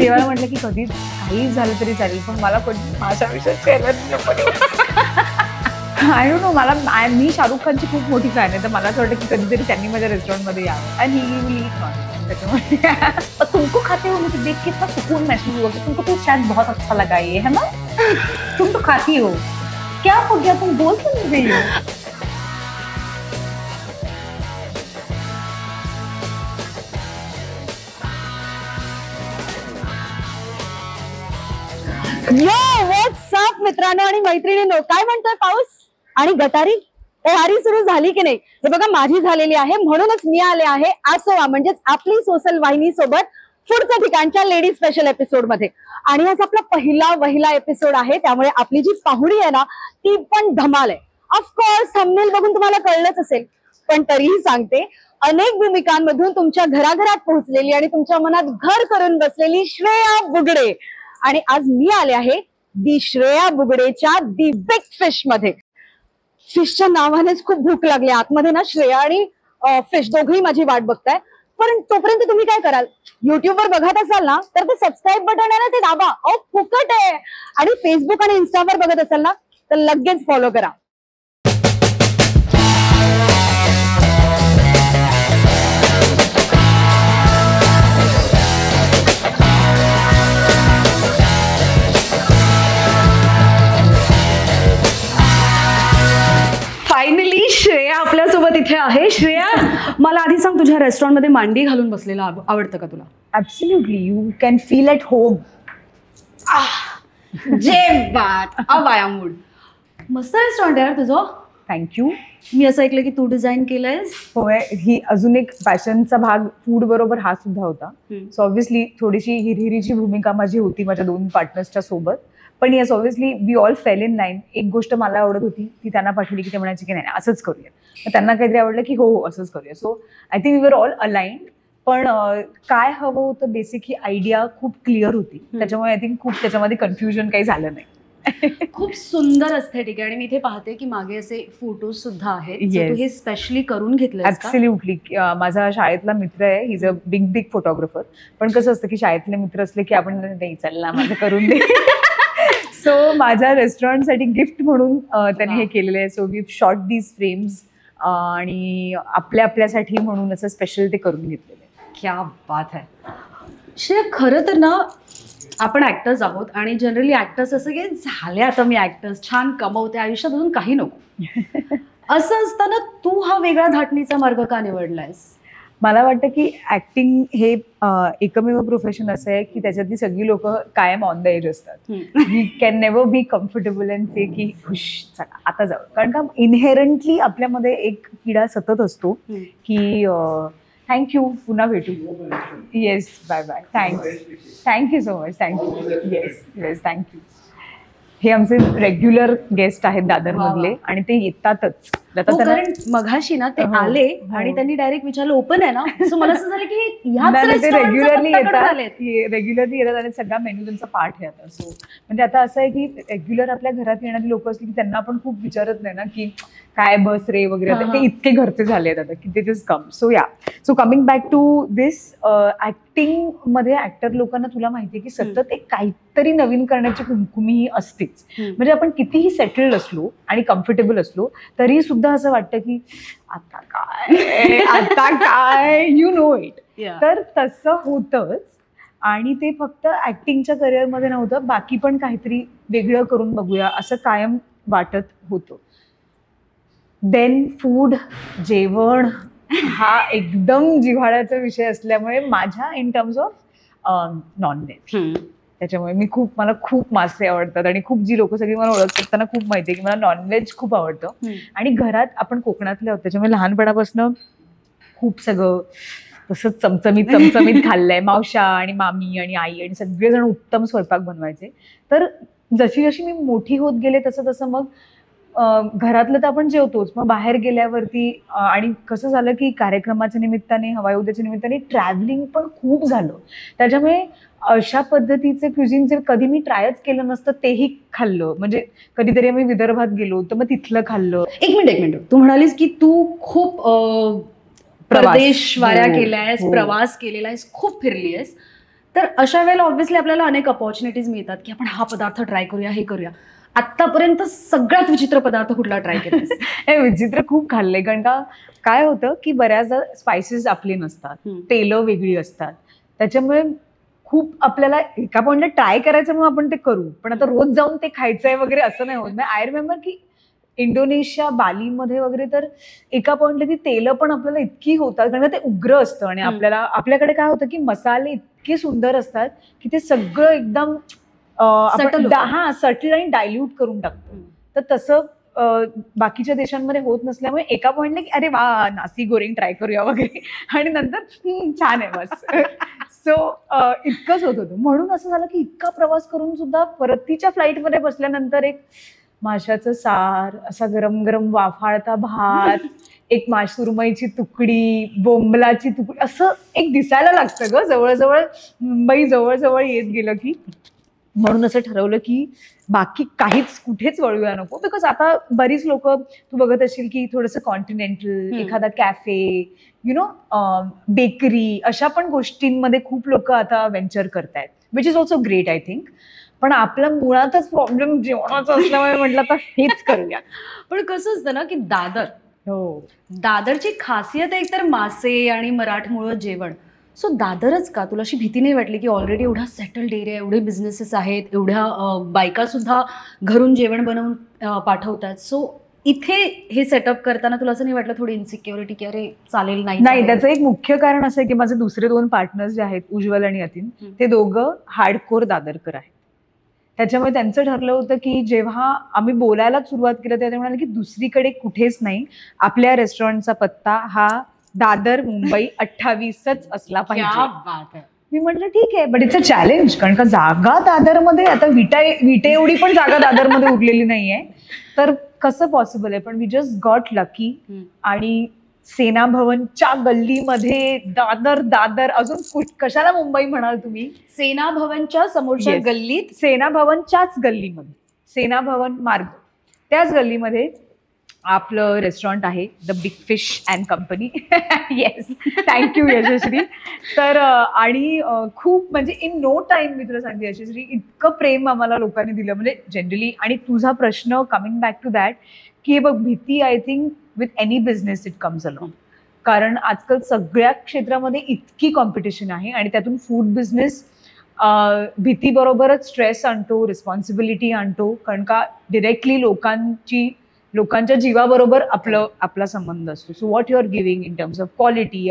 देवाला म्हटलं की कधी काही झालं तरी चालेल, पण मला कोणी माझ्या विषयाची एलर्जी नको. आय डोंट नो, मी शाहरुख खानची खूप मोठी फॅन आहे, तर मला असं वाटतं की कधीतरी त्यांनी माझ्या रेस्टॉरंटमध्ये यावं. आणि ही विल ईट नॉन, त्याच्यामुळे तुमको खाते हो मुझे देख के इतना सुकून महसूस हुआ कि तुमको तो शायद बहुत अच्छा लगा ये, है ना? तुम तो खाती हो, क्या हो गया, तुम बोल क्यों नहीं रही हो? व्हॉट्स अप मित्रांनो आणि मैत्रिणींनो, काय म्हणतोय पाऊस आणि गटारी तयारी सुरू झाली की नाही? हे बघा, माझी झालेली आहे, म्हणूनच मी आले आहे आसोवा म्हणजेच आपली सोशल वाहिनी सोबत पुढच्या ठिकाणच्या लेडी स्पेशल एपिसोड मध्ये. आणि आज आपला पहिला एपिसोड आहे, त्यामुळे आपली जी पाहुणी आहे ना ती पण धमाल आहे. ऑफकोर्स थंबनेल बघून तुम्हाला कळलंच असेल, पण तरीही सांगते, अनेक भूमिकांमधून तुमच्या घराघरात पोहोचलेली आणि तुमच्या मनात घर करून बसलेली श्रेया बुगडे. आणि आज मी आले आहे दी श्रेया बुगडेच्या दी बिग फिश मध्ये. फिशच्या नावानेच खूप भूक लागली. आतमध्ये ना श्रेया आणि फिश दोघेही माझी वाट बघताय. पण तोपर्यंत तुम्ही काय कराल, युट्यूबवर बघत असाल ना तर ते सबस्क्राईब बटन आहे ना ते दाबा, फुकट आहे. आणि फेसबुक आणि इन्स्टावर बघत असाल ना तर लगेच फॉलो करा. फायनली श्रेया आपल्यासोबत इथे आहे. श्रेया, मला आधी सांग, तुझ्या रेस्टॉरंटमध्ये मांडी घालून बसलेला आवडतं का तुला? Absolutely, you can feel at home. जे बात, अब आया मूड. मस्त रेस्टॉरंट यार तुझं. थँक्यू. मी असं ऐकलं की तू डिझाईन केलंयस. होय, ही अजून एक पॅशनचा भाग फूड बरोबर हा सुद्धा होता. सो ऑब्व्हियसली थोडीशी हिरहिरीची भूमिका माझी होती माझ्या 2 पार्टनर्सच्या सोबत. पण yes, obviously we all fell in line. एक गोष्ट मला आवडत होती ती त्यांना पाठवली की ते म्हणायचे की नाही असंच करूया. तर त्यांना काहीतरी आवडलं की हो असंच करूया. So I think we were all aligned. पण काय हवं होतं बेसिक ही आयडिया खूप क्लिअर होती, त्याच्यामुळे आय थिंक खूप त्याच्यामध्ये कन्फ्युजन काही झालं नाही. खूप सुंदर एस्थेटिक आहे आणि मी इथे पाहते की मागे असे फोटोज सुद्धा आहेत. तू हे स्पेशली करून घेतलं? ऍब्सोल्युटली. माझा शाळेतला मित्र आहे, ही इज अ बिग फोटोग्राफर. पण कसं असतं की शाळेतले मित्र असले की आपण नाही चालला माझं करून दे. सो माझ्या रेस्टॉरंटसाठी गिफ्ट म्हणून त्यांनी हे केलेलं आहे. So we shot these frames आणि आपल्यासाठी म्हणून असं स्पेशल ते करून घेतलेलं आहे. क्या बात आहे. श्रेया, खरं तर ना आपण ऍक्टर्स आहोत आणि जनरली ऍक्टर्स असं की झाले आता मी ऍक्टर्स, छान कमवते, आयुष्यात अजून काही नको. असं असताना तू हा वेगळा धाटणीचा मार्ग का निवडलायस? मला वाटतं की ऍक्टिंग हे एकमेव प्रोफेशन असं आहे की त्याच्यातली सगळी लोक कायम ऑन द एज असतात. We can never be comfortable and say की खुश चला आता जाऊ. कारण का इनहेरंटली आपल्यामध्ये एक किडा सतत असतो की थँक्यू, पुन्हा भेटू. Yes, bye bye, thank you so much, thank you. Yes thank you. हे आमचे रेग्युलर गेस्ट आहेत दादर मधले आणि ते येतातच. कारण मघाशी ना ते आले आणि त्यांनी डायरेक्ट विचारलं ओपन आहे ना. सो मला असं झालं की रेग्युलरली येतात आणि सगळा मेन्यू त्यांचा पाठ आहे आता. सो म्हणजे आता असं आहे की रेग्युलर आपल्या घरात येणारी लोक असली की त्यांना आपण खूप विचारत नाही ना की काय बस रे वगैरे. ते इतके घरचे झाले आहेत आता की ते just come. So coming back to this, acting मध्ये ऍक्टर लोकांना तुला माहितीये की सतत एक काहीतरी नवीन करण्याची कुमकुमी असतेच. म्हणजे आपण कितीही सेटल्ड असलो आणि कम्फर्टेबल असलो तरी सुद्धा असं वाटतं की आता काय यू नो इट. तर तसं होतंच. आणि ते फक्त ऍक्टिंगच्या करिअरमध्ये नव्हतं, बाकी पण काहीतरी वेगळं करून बघूया असं कायम वाटत होतं. देन फूड, जेवण हा एकदम जिव्हाळ्याचा विषय असल्यामुळे माझ्या इन टर्म्स ऑफ नॉनव्हेज, त्याच्यामुळे मला खूप मासे आवडतात आणि खूप जी लोक सगळी मला ओळखतात त्यांना खूप माहिती आहे की मला नॉनव्हेज खूप आवडतं. आणि घरात आपण कोकणातले आहोत त्याच्यामुळे लहानपणापासून खूप सगळं तसंच चमचमीत खाल्लंय. मावशा आणि मामी आणि आई आणि सगळेजण उत्तम स्वयंपाक बनवायचे. तर जशी जशी मी मोठी होत गेले तसं मग घरातलं तर आपण जेवतोच, मग बाहेर गेल्यावरती आणि कसं झालं की कार्यक्रमाच्या निमित्ताने, हवाई उद्याच्या निमित्ताने ट्रॅव्हलिंग पण खूप झालं. त्याच्यामुळे अशा पद्धतीचे क्युझिन जे कधी मी ट्रायच केलं नसतं तेही खाल्लं. म्हणजे कधीतरी आम्ही विदर्भात गेलो तर मग तिथलं खाल्लं. एक मिनिट, तू म्हणालीस की तू खूप प्रदेश वाऱ्या केल्यास, प्रवास केलेला आहेस, खूप फिरली आहेस, तर अशा वेळेला ऑब्व्हियसली आपल्याला अनेक अपॉर्च्युनिटीज मिळतात की आपण हा पदार्थ ट्राय करूया, हे करूया. आतापर्यंत सगळ्यात विचित्र पदार्थ कुठला ट्राय केलास? हे विचित्र खूप खाल्ले, कारण का काय होतं की बऱ्याचदा स्पायसेस आपले नसतात, तेलं वेगळी असतात, त्याच्यामुळे खूप आपल्याला एका पॉइंटला ट्राय करायचं म्हणून आपण ते करू, पण आता रोज जाऊन ते खायचंय वगैरे असं नाही होत. आय रिमेंबर की इंडोनेशिया, बालीमध्ये वगैरे तर एका पॉइंटला ती तेलं पण आपल्याला इतकी होतात, कारण ते उग्र असतं आणि आपल्याकडे काय होतं की मसाले इतके सुंदर असतात की ते सगळं एकदम सटल आणि डायल्यूट करून टाकतो. तर तसं बाकीच्या देशांमध्ये होत नसल्यामुळे एका पॉइंटला की अरे वा, नासी गोरिंग ट्राय करूया वगैरे, आणि नंतर छान आहे बस. सो इतकंच होत होतं. म्हणून असं झालं की इतका प्रवास करून सुद्धा परतीच्या फ्लाईटमध्ये बसल्यानंतर एक माशाचं सार, असा गरम गरम वाफाळता भात, एक सुरमईची तुकडी, बोंबलाची तुकडी, असं एक दिसायला लागतं ग. जवळजवळ मुंबई जवळजवळ येत गेलं की. म्हणून असं ठरवलं की बाकी काहीच कुठेच वळूया नको, बिकॉज आता बरीच लोक तू बघत असशील की थोडंसं कॉन्टिनेंटल, एखादा कॅफे, बेकरी, अशा पण गोष्टींमध्ये खूप लोक आता व्हेंचर करतायत, which is also great I think. पण आपला मुळातच प्रॉब्लेम जेवणाचा असल्यामुळे म्हटलं तर हेच करूया. पण कसं असतं ना की दादरची खासियत एक तर मासे आणि मराठमोळं जेवण. सो दादरच का? तुला अशी भीती नाही वाटली की ऑलरेडी एवढा सेटल्ड एरिया, एवढे बिझनेसेस आहेत, एवढ्या बायका सुद्धा घरून जेवण बनवून पाठवतात, सो इथे हे सेटअप करताना तुला असं नाही वाटलं थोडी इन्सिक्युरिटी की अरे चालेल नाही? त्याचं एक मुख्य कारण असं आहे की माझे दुसरे 2 पार्टनर्स जे आहेत, उज्ज्वल आणि अतिन, ते दोघं हार्डकोर दादरकर आहेत. त्याच्यामुळे त्यांचं ठरलं होतं की जेव्हा आम्ही बोलायला सुरुवात केलं तेव्हा ते म्हणाले की दुसरीकडे कुठेच नाही, आपल्या रेस्टॉरंटचा पत्ता हा दादर मुंबई 28च असला पाहिजे. मी म्हटलं ठीक आहे, बट इट्स अ चॅलेंज, कारण का जागा दादरमध्ये आता विटे एवढी पण जागा दादरमध्ये उरलेली नाहीये, तर कसं पॉसिबल आहे. पण वी जस्ट गॉट लकी. आणि सेना भवनच्या गल्लीमध्ये दादर अजून कशाला मुंबई म्हणाल तुम्ही? सेना भवनच्या समोरच्या गल्लीत, सेना भवनच्याच गल्लीमध्ये, सेना भवन मार्ग त्याच गल्लीमध्ये आपलं रेस्टॉरंट आहे, the big fish and company. Yes, thank you Yashaswi. तर आणि खूप म्हणजे इन नो टाइम मी तुला सांगते यशस्वी, इतकं प्रेम आम्हाला लोकांनी दिलं म्हणजे जनरली. आणि तुझा प्रश्न कमिंग बॅक टू दॅट की बघ, भीती I think with any business it comes along, कारण आजकाल सगळ्या क्षेत्रामध्ये इतकी कॉम्पिटिशन आहे आणि त्यातून फूड बिझनेस भीतीबरोबरच स्ट्रेस आणतो, रिस्पॉन्सिबिलिटी आणतो, कारण का डिरेक्टली लोकांच्या जीवाबरोबर आपला संबंध असतो. So what you are giving in terms of quality,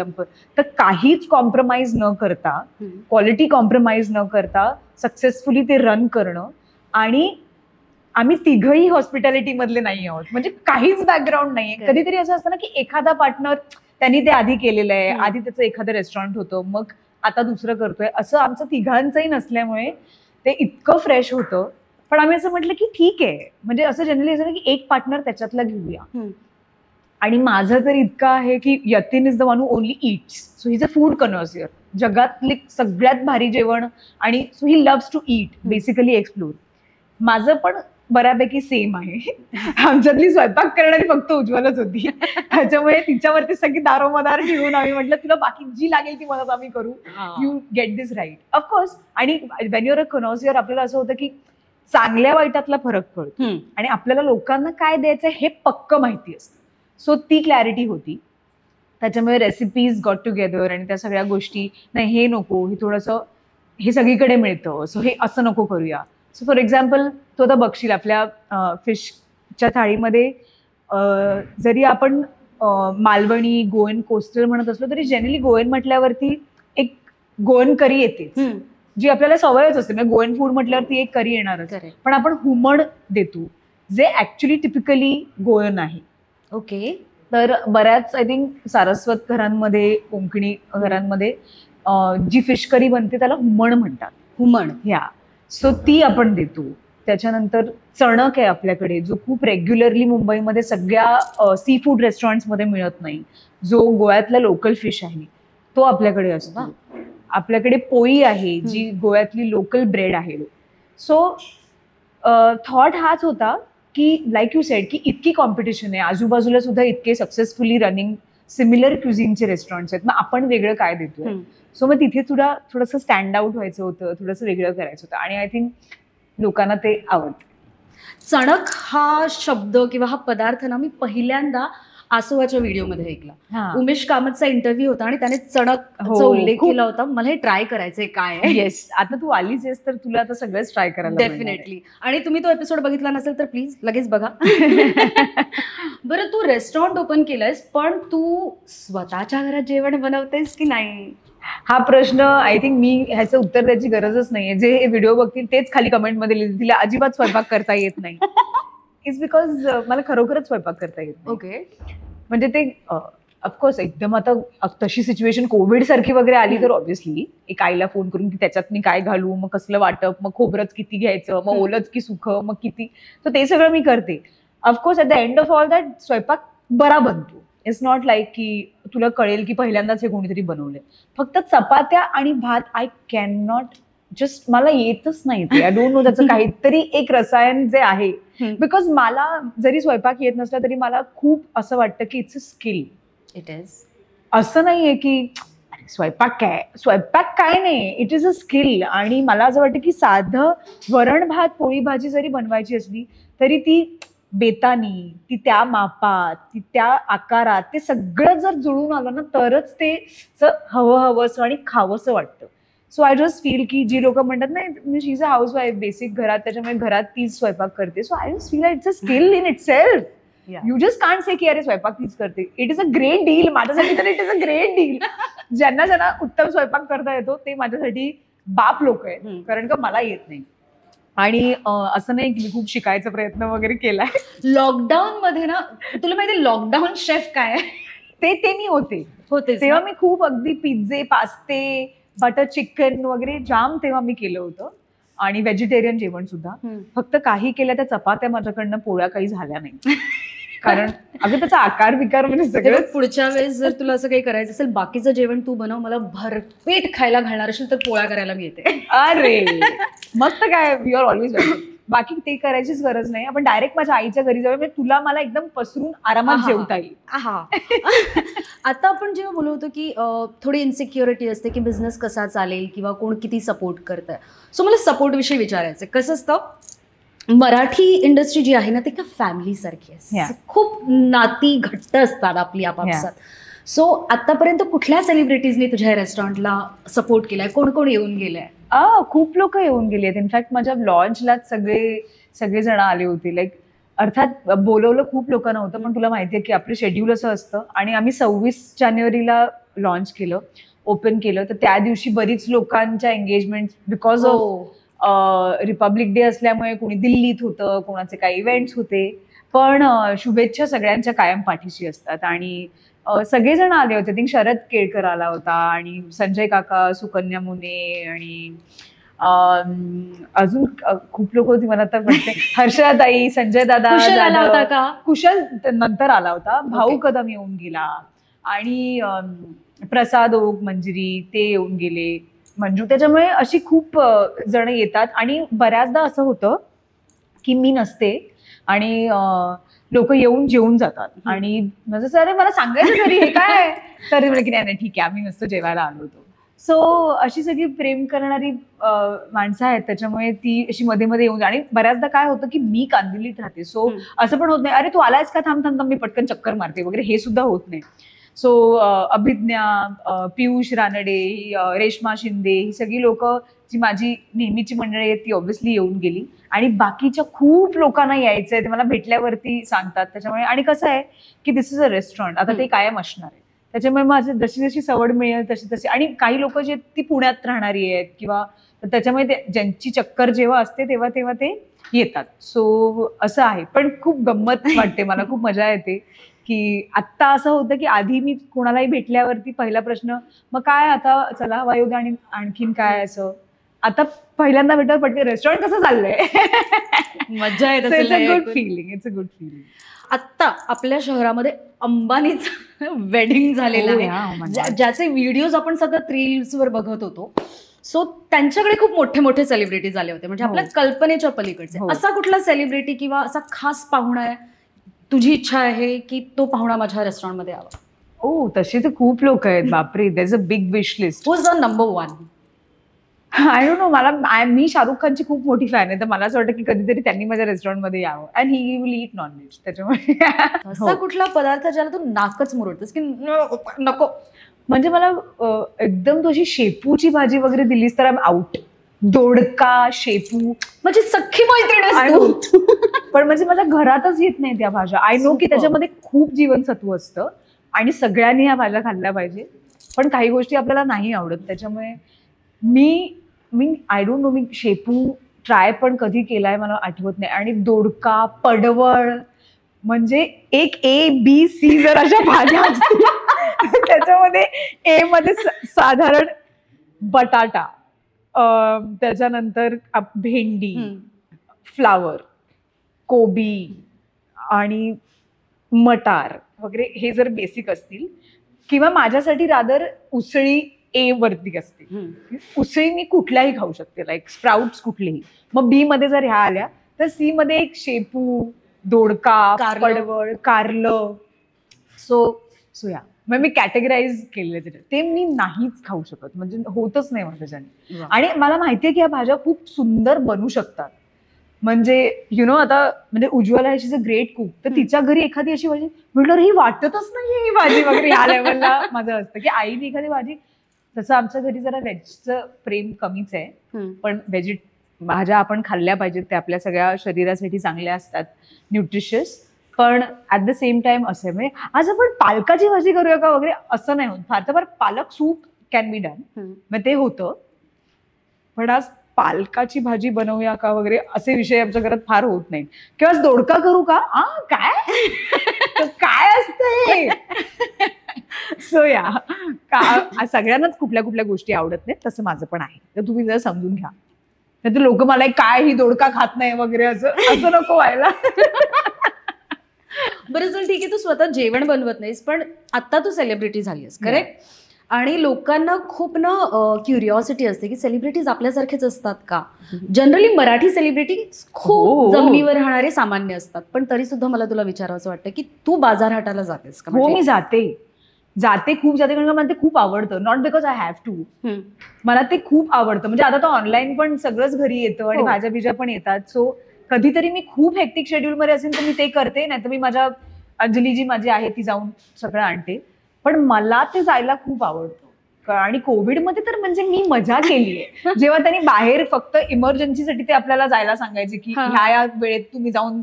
तर काहीच कॉम्प्रोमाइज न करता, क्वालिटी कॉम्प्रोमाइज न करता सक्सेसफुली ते रन करणं. आणि आम्ही तिघही हॉस्पिटॅलिटी मधले नाही आहोत, म्हणजे काहीच बॅकग्राऊंड नाहीये. कधीतरी असं असतं ना की एखादा पार्टनर त्यांनी ते आधी केलेलं आहे, आधी त्याचं एखादं रेस्टॉरंट होतं, मग आता दुसरं करतोय, असं आमचं तिघांचंही नसल्यामुळे ते इतकं फ्रेश होतं. पण आम्ही असं म्हटलं की ठीक आहे, म्हणजे असं जनरली असं की एक पार्टनर त्याच्यातला घेऊया. आणि माझं तर इतकं आहे की Yatin is the one who only it's, so he is a food connoisseur, जगातले सगळ्यात भारी जेवण, आणि so he loves to eat, basically explore. माझं पण बऱ्यापैकी सेम आहे. आमच्यातली स्वयंपाक करणारी फक्त उज्ज्वलच होती, त्याच्यामुळे तिच्यावरती सगळी दारोमदार ठेवून आम्ही म्हटलं तुला बाकी जी लागेल ती मदत आम्ही करू, you get this right. Of course. आणि वेन युअर अ कन्व्हर्सियर आपल्याला असं होतं की चांगल्या वाईटातला फरक पडतो आणि आपल्याला लोकांना काय द्यायचं हे पक्क माहिती असतं. सो ती क्लॅरिटी होती. त्याच्यामुळे रेसिपीज गॉट टुगेदर आणि त्या सगळ्या गोष्टी, नाही हे नको, हे थोडंसं हे सगळीकडे मिळतं, सो हे असं नको करूया. सो फॉर एक्झाम्पल तू आता बघशील आपल्या फिशच्या थाळीमध्ये जरी आपण मालवणी, गोवन, कोस्टल म्हणत असलो तरी जनरली गोवन म्हटल्यावरती एक गोवन करी येते, जी आपल्याला सवयच असते. म्हणजे गोवन फूड म्हटल्यावरती एक करी येणारच. पण आपण हुमण देतो, जे ऍक्च्युली टिपिकली गोवन आहे. ओके. तर बऱ्याच आय थिंक सारस्वत घरांमध्ये, कोकणी घरांमध्ये जी फिश करी बनते त्याला हुमण म्हणतात. हुमण, ह्या. सो ती आपण देतो. त्याच्यानंतर चणक आहे आपल्याकडे, जो खूप रेग्युलरली मुंबईमध्ये सगळ्या सी फूड रेस्टॉरंट्समध्ये मिळत नाही, जो गोव्यातला लोकल फिश आहे तो आपल्याकडे असतो. आपल्याकडे पोळी आहे, जी गोव्यातली लोकल ब्रेड आहे. सो थॉट हाच होता की लाईक यू सेड की इतकी कॉम्पिटिशन आहे, आजूबाजूला सुद्धा इतके सक्सेसफुली रनिंग सिमिलर क्युझिनचे रेस्टॉरंट्स आहेत, मग आपण वेगळं काय देतोय. सो मग तिथे तुला थोडंसं स्टँड आउट व्हायचं होतं, थोडंसं वेगळं करायचं होतं आणि आय थिंक लोकांना ते आवडतं. चणक हा शब्द किंवा हा पदार्थ ना मी पहिल्यांदा आसोवाच्या व्हिडिओमध्ये ऐकला. उमेश कामतचा इंटरव्ह्यू होता आणि त्याने चणकचा उल्लेख केला होता. मला हे ट्राय करायचंय काय आहे. येस, आता तू आलीच आहेस तर तुला आता सगळंच ट्राय करायला डेफिनेटली. आणि तुम्ही तो एपिसोड बघितला नसेल तर प्लीज लगेच बघा. बरं, तू रेस्टॉरंट ओपन केलंयस पण तू स्वतःच्या घरात जेवण बनवतेस की नाही? हा प्रश्न आय थिंक मी ह्याचं उत्तर द्यायची गरजच नाहीये. जे व्हिडिओ बघतील तेच खाली कमेंटमध्ये लिहितील तिला अजिबात स्वयंपाक करता येत नाही. इट्स बिकॉज मला खरोखरच स्वयंपाक करता येत नाही. ओके. म्हणजे ते ऑफकोर्स एकदम आता तशी सिच्युएशन कोविड सारखी वगैरे आली तर ऑब्व्हियसली एक आईला फोन करून की त्याच्यात मी काय घालू, मग कसलं वाटप, मग खोबरंच किती घ्यायचं, मग ओलंच की सुखं, मग किती, तर ते सगळं मी करते. Of course at the end of all that स्वयंपाक बरा बनतो. इट्स नॉट लाईक की तुला कळेल की पहिल्यांदाच हे कोणीतरी बनवलंय. फक्त चपात्या आणि भात आय कॅन नॉट, जस्ट मला येतच नाही ते. आय डोंट नो, त्याचं काहीतरी एक रसायन जे आहे. बिकॉज मला जरी स्वयंपाक येत नसला तरी मला खूप असं वाटतं की it's a skill. It is. असं नाहीये की स्वयंपाक काय नाही, इट इज अ स्किल. आणि मला असं वाटतं की साधं वरण भात पोळी भाजी जरी बनवायची असली तरी ती बेतानी, ती त्या मापात, ती त्या आकारात, ते सगळं जर जुळून आलं ना तरच ते हवंसं आणि खावंसं वाटतं. सो आय जस्ट फील की जी लोक म्हणतात नाही she is a house wife basic घरात, त्याच्यामुळे घरात तीच स्वयंपाक करते. So I just feel it's a skill in itself. You just can't say की अरे स्वयंपाक तीच करते. It is a great deal माझ्यासाठी, तर it is a great deal. ज्यांना ज्यांना उत्तम स्वयंपाक करता येतो ते माझ्यासाठी बाप लोक आहेत, कारण का मला येत नाही. आणि असं नाही की मी खूप शिकायचा प्रयत्न वगैरे केलाय. लॉकडाऊन मध्ये ना, तुला माहिती लॉकडाऊन शेफ काय आहे? ते मी होते तेव्हा मी खूप अगदी पिझ्झे, पास्ते, बटर चिकन वगैरे जाम तेव्हा मी केलं होतं. आणि व्हेजिटेरियन जेवण सुद्धा. फक्त काही केल्या त्या चपात्या माझ्याकडनं पोळ्या काही झाल्या नाही. कारण अगं त्याचा आकार विकार म्हणजे सगळं. पुढच्या वेळेस जर तुला असं काही करायचं असेल बाकीचं जेवण तू बनव, मला भरपेट खायला घालणार असेल तर पोळ्या करायला मी येते. अरे मस्त काय, यू आर ऑलवेज वेलकम. बाकी ते करायचीच गरज नाही. आपण डायरेक्ट माझ्या आईच्या घरी जाऊया, म्हणजे तुला मला एकदम पसरून आरामात जेवता येईल. आता आपण जेव्हा बोलत होतो की थोडी इन्सिक्युरिटी असते की बिझनेस कसा चालेल किंवा कोण किती सपोर्ट करतंय. सो मला सपोर्ट विषयी विचारायचं. कसं असतं, मराठी इंडस्ट्री जी आहे ना ती का फॅमिली सारखी असते. खूप नाती घट्ट असतात आपली आपापसात. सो आतापर्यंत कुठल्या सेलिब्रिटीजनी तुझ्या रेस्टॉरंटला सपोर्ट केलाय? कोण कोण येऊन गेलंय? खूप लोक येऊन गेली आहेत. इनफॅक्ट माझ्या लॉन्चलाच सगळेजण आले होते. लाईक अर्थात बोलवलं खूप लोकांना होतं, पण तुला माहितीये की आपलं शेड्यूल असं असतं. आणि आम्ही 26 जानेवारीला लॉन्च केलं, ओपन केलं, तर त्या दिवशी बरीच लोकांच्या engagement because of Republic day असल्यामुळे कोणी दिल्लीत होतं, कोणाचे काही इव्हेंट्स होते. पण शुभेच्छा सगळ्यांच्या कायम पाठीशी असतात. आणि सगळेजण आले होते. थिंक शरद केळकर आला होता आणि संजय काका, सुकन्या मुने आणि अजून खूप लोक होती. मला तर वाटते हर्षदाताई, संजय दादा, कुशल नंतर आला होता. भाऊ कदम येऊन गेला आणि प्रसाद ओक, मंजिरी ते येऊन गेले, मंजू. त्याच्यामुळे अशी खूप जण येतात. आणि बऱ्याचदा असं होतं की मी नसते आणि लोक येऊन जेवून जातात. आणि माझं सर मला सांगायचं तरी हे काय, तर की नाही ठीक आहे आम्ही नसतो, जेवायला आलो होतो. सो अशी सगळी प्रेम करणारी माणसं आहेत. त्याच्यामुळे ती अशी मध्ये मध्ये येऊन. आणि बऱ्याचदा काय होतं की मी कांदिवलीत राहते, सो असं पण होत नाही अरे तू आलायस का, थांब थांब मी पटकन चक्कर मारते वगैरे, हे सुद्धा होत नाही. सो अभिज्ञा, पियुष रानडे, रेश्मा शिंदे, ही सगळी लोक जी माझी नेहमीची मंडळी आहेत ती ऑब्व्हियसली येऊन गेली. आणि बाकीच्या खूप लोकांना यायचंय, ते मला भेटल्यावरती सांगतात. त्याच्यामुळे आणि कसं आहे की दिस इज अ रेस्टॉरंट, आता ते कायम असणार आहे. त्याच्यामुळे माझी जशी जशी सवड मिळेल तशी तशी. आणि काही लोक जे ती पुण्यात राहणारी आहेत किंवा त्याच्यामुळे ज्यांची चक्कर जेव्हा असते तेव्हा तेव्हा ते येतात. सो असं आहे. पण खूप गंमत वाटते मला, खूप मजा येते की आत्ता असं होतं की आधी मी कोणालाही भेटल्यावरती पहिला प्रश्न मग काय आता चला वायोग आणि आणखीन काय, असं. आता पहिल्यांदा भेटल्यावर पटकन रेस्टॉरंट कसं चाललंय, मजा येत. It's a good feeling, it's a good feeling. आत्ता आपल्या शहरामध्ये अंबानीचं वेडिंग झालेलं आहे, ज्याचे व्हिडिओज आपण सतत रील्सवर बघत होतो. सो त्यांच्याकडे खूप मोठे मोठे सेलिब्रिटीज आले होते, म्हणजे आपल्या कल्पनेच्या पलीकडचे. असा कुठला सेलिब्रिटी किंवा असा खास पाहुणा आहे तुझी इच्छा आहे की तो पाहुणा माझ्या रेस्टॉरंटमध्ये यावा? ओ तशी तर खूप लोक आहेत बापरे. There is a big wish list. Who is the number 1? I don't know. मी शाहरुख खानची खूप मोठी फॅन आहे, तर मला असं वाटतं की कधीतरी त्यांनी माझ्या रेस्टॉरंटमध्ये यावं. And he will eat non veg. त्याच्यामुळे असा कुठला पदार्थ ज्याला तू नाकच मुरडतेस की नको? म्हणजे मला एकदम तू अशी शेपूची भाजी वगैरे दिलीस तर आय एम आउट. दोडका, शेपू म्हणजे सख्खी मैत्रीण. पण म्हणजे माझ्या घरातच येत नाही त्या भाज्या. आय नो की त्याच्यामध्ये खूप जीवनसत्व असतं आणि सगळ्यांनी ह्या भाज्या खाल्ल्या पाहिजे, पण काही गोष्टी आपल्याला नाही आवडत. त्याच्यामुळे मी आय डोंट नो, मी शेपू ट्राय पण कधी केलाय मला आठवत नाही. आणि दोडका, पडवळ, म्हणजे एक A, B, C जर अशा भाज्या असतील त्याच्यामध्ये ए मध्ये साधारण बटाटा, त्याच्यानंतर भेंडी, फ्लावर, कोबी आणि मटार वगैरे हे जर बेसिक असतील, किंवा माझ्यासाठी रादर उसळी ए वरती असते. उसळी मी कुठल्याही खाऊ शकते, लाईक स्प्राउट्स कुठलेही. मग बी मध्ये जर ह्या आल्या तर सी मध्ये एक शेपू, दोडका, पडवळ, कारलं. सो या मग मी कॅटेगराईज केलेले ते मी नाहीच खाऊ शकत, म्हणजे होतच नाही माझ्याच्याने. आणि मला माहितीये की ह्या भाज्या खूप सुंदर बनू शकतात. म्हणजे आता म्हणजे Ujjwala is a great cook, तर तिच्या घरी एखादी अशी भाजी म्हटलं ही वाटतच नाहीये ही भाजी वगैरे, ह्या लेवलला माझं असतं की आईने एखादी भाजी. तसं आमच्या घरी जरा व्हेजचं प्रेम कमीच आहे, पण भाज्या आपण खाल्ल्या पाहिजेत, त्या आपल्या सगळ्या शरीरासाठी चांगल्या असतात, न्यूट्रिशियस. पण ऍट द सेम टाइम असं म्हणजे आज आपण पालकाची भाजी करूया का वगैरे असं नाही होत. फार तर फार पालक सूप कॅन बी डन, मग ते होतं. पण आज पालकाची भाजी बनवूया का वगैरे असे विषय आमच्या घरात फार होत नाही. किंवा दोडका करू का, काय असतंय. सो या सगळ्यांनाच कुठल्या कुठल्या गोष्टी आवडत नाहीत, तसं माझं पण आहे. तर तुम्ही जरा समजून घ्या, नाही तर लोक मला काय ही दोडका खात नाही वगैरे असं नको व्हायला. बरं चल ठीक आहे, तू स्वतः जेवण बनवत नाहीस, पण आता तू सेलिब्रिटी झालीस, करेक्ट? आणि लोकांना खूप ना क्युरिओसिटी असते की सेलिब्रिटीज आपल्यासारखेच असतात का? जनरली मराठी सेलिब्रिटी खूप जमिनीवर राहणारे सामान्य असतात, पण तरी सुद्धा मला तुला विचारावंसं वाटतं की तू बाजारहाटाला जातेस का? हो, मी जाते खूप जाते, कारण मला ते खूप आवडतं. Not because I have to, मला ते खूप आवडतं. म्हणजे आता तर ऑनलाईन पण सगळंच घरी येतं आणि भाज्या बिज्या पण येतात. सो कधीतरी मी खूप हेक्टिक शेड्यूल मध्ये असेल तर मी ते करते, नाही तर मी माझ्या अंजली जी माझी आहे ती जाऊन सगळं आणते. पण मला ते जायला खूप आवडतं. आणि कोविडमध्ये तर म्हणजे मी मजा केली आहे, जेव्हा त्यांनी बाहेर फक्त इमर्जन्सीसाठी ते आपल्याला जायला सांगायचे की ह्या वेळेत तुम्ही जाऊन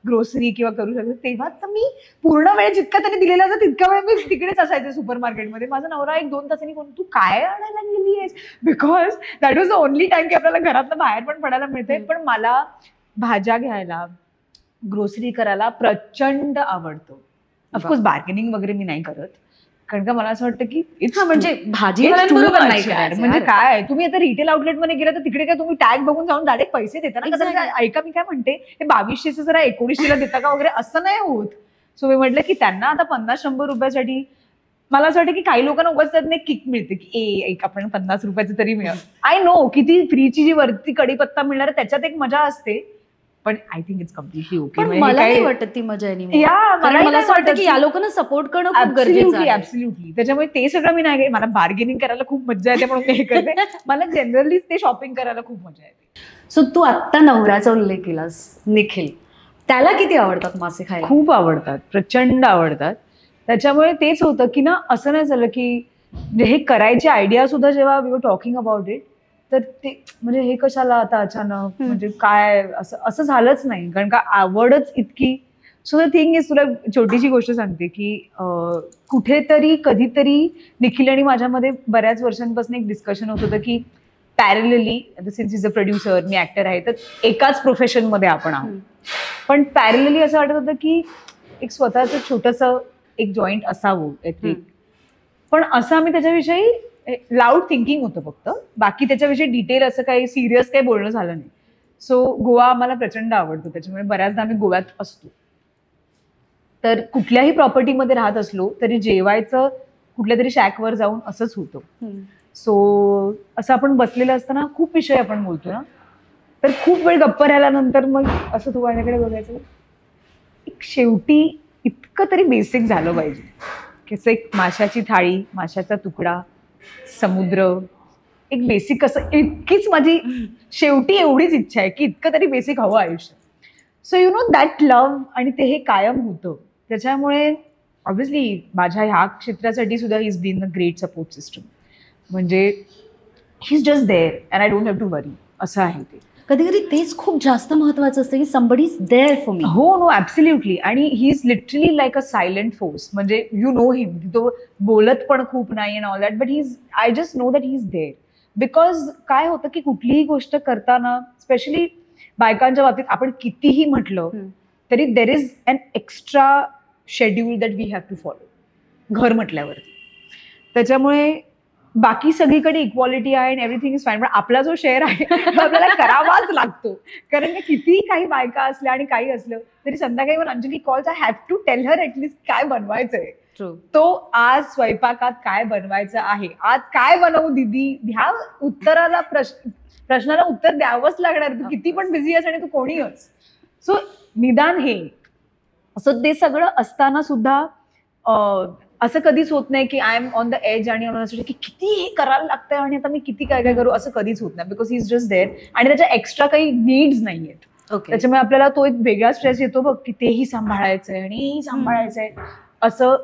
ग्रोसरी किंवा करू शकता, तेव्हा तर मी पूर्ण वेळ जितका त्यांनी दिलेला होता तितका वेळ मी तिकडेच असायचे सुपर मार्केटमध्ये. माझा नवरा 1-2 तासांनी कोण तू काय आणायला गेली आहेस, because that was the only time की आपल्याला घरातनं बाहेर पण पडायला मिळते. पण मला भाज्या घ्यायला, ग्रोसरी करायला प्रचंड आवडतं. ऑफकोर्स बार्गेनिंग वगैरे मी नाही करत, कारण का मला असं वाटतं की म्हणजे भाजी म्हणजे काय, तुम्ही आता रिटेल आउटलेटमध्ये गेला तर तिकडे काय तुम्ही टॅग बघून जाऊन डायरेक्ट पैसे देता ना. ऐका मी काय म्हणते, हे 2200 जरा 1900 देता का वगैरे असं नाही होत. सो मी म्हटलं की त्यांना आता 50-100 रुपयासाठी मला असं वाटतं की काही लोकांना उगाच त्यातनं किक मिळते की एक आपण 50 रुपयाचं तरी मिळेल. आय नो किती फ्रीची जी वरती कढीपत्ता मिळणार त्याच्यात एक मजा असते, पण I think it's completely okay. मला नाही वाटत ती मजा आहे. मला असं वाटतं की या लोकांना सपोर्ट करणं खूप गरजेचं आहे. ऍब्सोल्युटली. त्याच्यामुळे ते सगळं मी नाही, मला बार्गेनिंग करायला खूप मजा येते म्हणून हे करते. मला जनरली ते शॉपिंग करायला खूप मजा येते. सो तू आत्ता नवऱ्याचा उल्लेख केलास, निखिल, त्याला किती आवडतात मासे खायला? खूप आवडतात, प्रचंड आवडतात. त्याच्यामुळे तेच होतं की ना, असं नाही झालं की हे करायची आयडिया सुद्धा जेव्हा we were talking about it, तर ते म्हणजे हे कशाला आता अचानक, म्हणजे काय असं झालंच नाही, कारण का आवडच इतकी. सो द थिंग इज, तुला छोटीशी गोष्ट सांगते की कुठेतरी कधीतरी निखिल आणि माझ्यामध्ये बऱ्याच वर्षांपासून एक डिस्कशन होत होतं की parallelly, since is a producer, me actor आहे, तर एकाच प्रोफेशनमध्ये आपण आहोत, पण पॅरलली असं वाटत होतं की एक स्वतःचं छोटंसं एक जॉईंट असावं ॲटलीस्ट. पण असं आम्ही त्याच्याविषयी लाऊड थिंकिंग होतं फक्त, बाकी त्याच्याविषयी डिटेल असं काही सिरियस काही बोलणं झालं नाही. सो गोवा आम्हाला प्रचंड आवडतो, त्याच्यामुळे बऱ्याचदा आम्ही गोव्यात असतो. तर कुठल्याही प्रॉपर्टीमध्ये राहत असलो तरी जेवायचं कुठल्या तरी शॅकवर जाऊन असंच होतं. सो असं आपण बसलेलं असताना खूप विषय आपण बोलतो ना, तर खूप वेळ गप्पा राहिल्यानंतर मग असं तू माझ्याकडे बघायचं, एक शेवटी इतकं तरी बेसिक झालं पाहिजे कसं एक माशाची थाळी, माशाचा तुकडा, समुद्र, एक बेसिक असं, इतकीच माझी शेवटी एवढीच इच्छा आहे की इतकं तरी बेसिक हवं आयुष्य. So you know that love, आणि ते हे कायम होतं. त्याच्यामुळे ऑब्व्हियसली माझ्या ह्या क्षेत्रासाठी सुद्धा he is been a great support system. म्हणजे he is just there and I don't have to worry, असं आहे ते. कधी कधी तेच खूप जास्त महत्वाचं असतं की somebody is there for me. हो, नो, ॲब्सोल्युटली. आणि he is literally like a silent force. म्हणजे यू नो हिम, तो बोलत पण खूप नाही and all that, but he is, I just know that he is there. Because काय होतं की कुठलीही गोष्ट करताना, स्पेशली बायकांच्या बाबतीत, आपण कितीही म्हटलं तरी there is an extra schedule that we have to follow घर म्हटल्यावरती. त्याच्यामुळे बाकी सगळीकडे इक्वालिटी आहे आणि एव्हरीथिंग इज फाईन, पण आपला जो शेअर आहे तो आपल्याला करावाच लागतो. कारण की कितीही काही बायका असल्या आणि काही असलं तरी संध्याकाळी मला Anjali calls, I have to tell her at least काय बनवायचंय. तो आज स्वयंपाकात काय बनवायचं आहे, आज काय बनवू दीदी, ह्या उत्तराला प्रश्नाला उत्तर द्यावंच लागणार. तू किती पण बिझी आहेस आणि तू कोणी आहेस. सो निदान हे, असं ते सगळं असताना सुद्धा असं कधीच होत नाही की I am on the edge आणि की किती हे करायला लागतंय आणि आता मी किती काय काय करू, असं कधीच होत नाही. Because he is just there आणि त्याच्या एक्स्ट्रा काही नीड्स नाही आहेत. त्याच्यामुळे आपल्याला तो एक वेगळा स्ट्रेस येतो बघ, की तेही सांभाळायचंय आणि हेही सांभाळायचंय. असं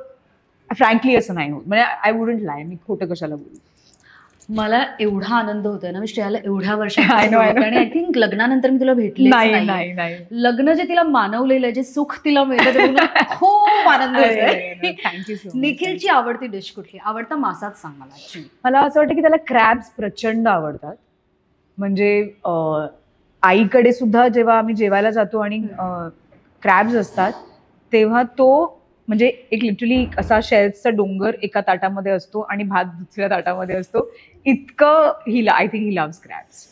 फ्रँकली असं नाही होत. म्हणजे आय वुडंट लाय, मी खोटं कशाला बोलू. मला एवढा आनंद होतोय ना, मी श्रेयाला एवढ्या वर्षांनी आणि आय थिंक लग्नानंतर मी तुला भेटले नाही. लग्न जे तिला मानवलेलं आहे, जे सुख तिला मिळतं, खूप आनंद होतोय. Thank you so much. निखिलची आवडती डिश कुठली, आवडता मासाच सांग मला. मला असं वाटतं की त्याला क्रॅब्स प्रचंड आवडतात. म्हणजे आईकडे सुद्धा जेव्हा आम्ही जेवायला जातो आणि क्रॅब्स असतात तेव्हा तो, म्हणजे एक लिटरली असा शेल्सचा डोंगर एका ताटामध्ये असतो आणि भात दुसऱ्या ताटामध्ये असतो. इतकं I think he loves crabs.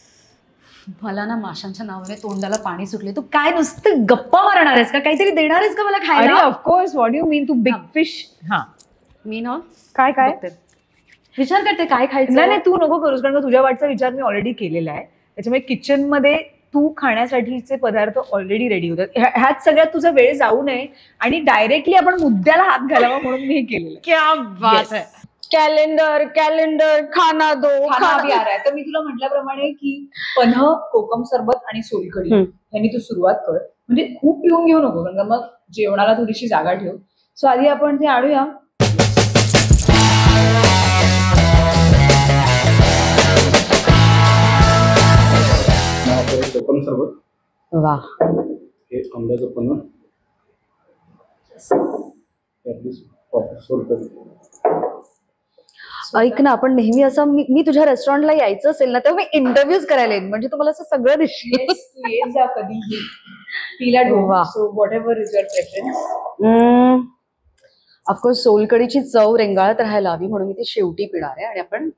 मला ना माशांच्या नावाने तोंडाला पाणी सुटले. तू काय नुसतं गप्पा मारणार आहेस का, काहीतरी देणार आहेस का मला खायला? ऑफकोर्स, व्हॉट यू मीन, तू बिग फिश. हा, मी ना काय विचार करते काय खायचं. नाही, तू नको करूस, कारण तुझ्या वाटचा विचार मी ऑलरेडी केलेला आहे. त्याच्यामुळे किचनमध्ये तू खाण्यासाठीचे पदार्थ ऑलरेडी रेडी होतात. ह्यात सगळ्यात तुझा वेळ जाऊ नये आणि डायरेक्टली आपण मुद्द्याला हात घालावा म्हणून मी हे केलेलं. क्या बात है. कॅलेंडर खाना दो खाना भी आ रहा है. तर मी तुला म्हटल्याप्रमाणे की पन्ह, कोकम सरबत आणि सोलकढी यांनी तू सुरुवात कर. म्हणजे खूप पिऊन घेऊ नको, कारण मग जेवणाला थोडीशी जागा ठेव. सो आधी आपण ते आणूया. कोकम सरबत, वा, हे आंब्याचं पन्ह, ऐक ना, आपण नेहमी असं, मी तुझ्या रेस्टॉरंटला यायचं असेल ना तेव्हा मी इंटरव्ह्यूज करायला येईन, म्हणजे तुम्हाला असं सगळं दिसलं. तू येत जा कधीही, तिला so whatever is your preference. Of course सोलकडीची चव रेंगाळत राहायला हवी म्हणून मी ती शेवटी पिणार आहे. आणि आपण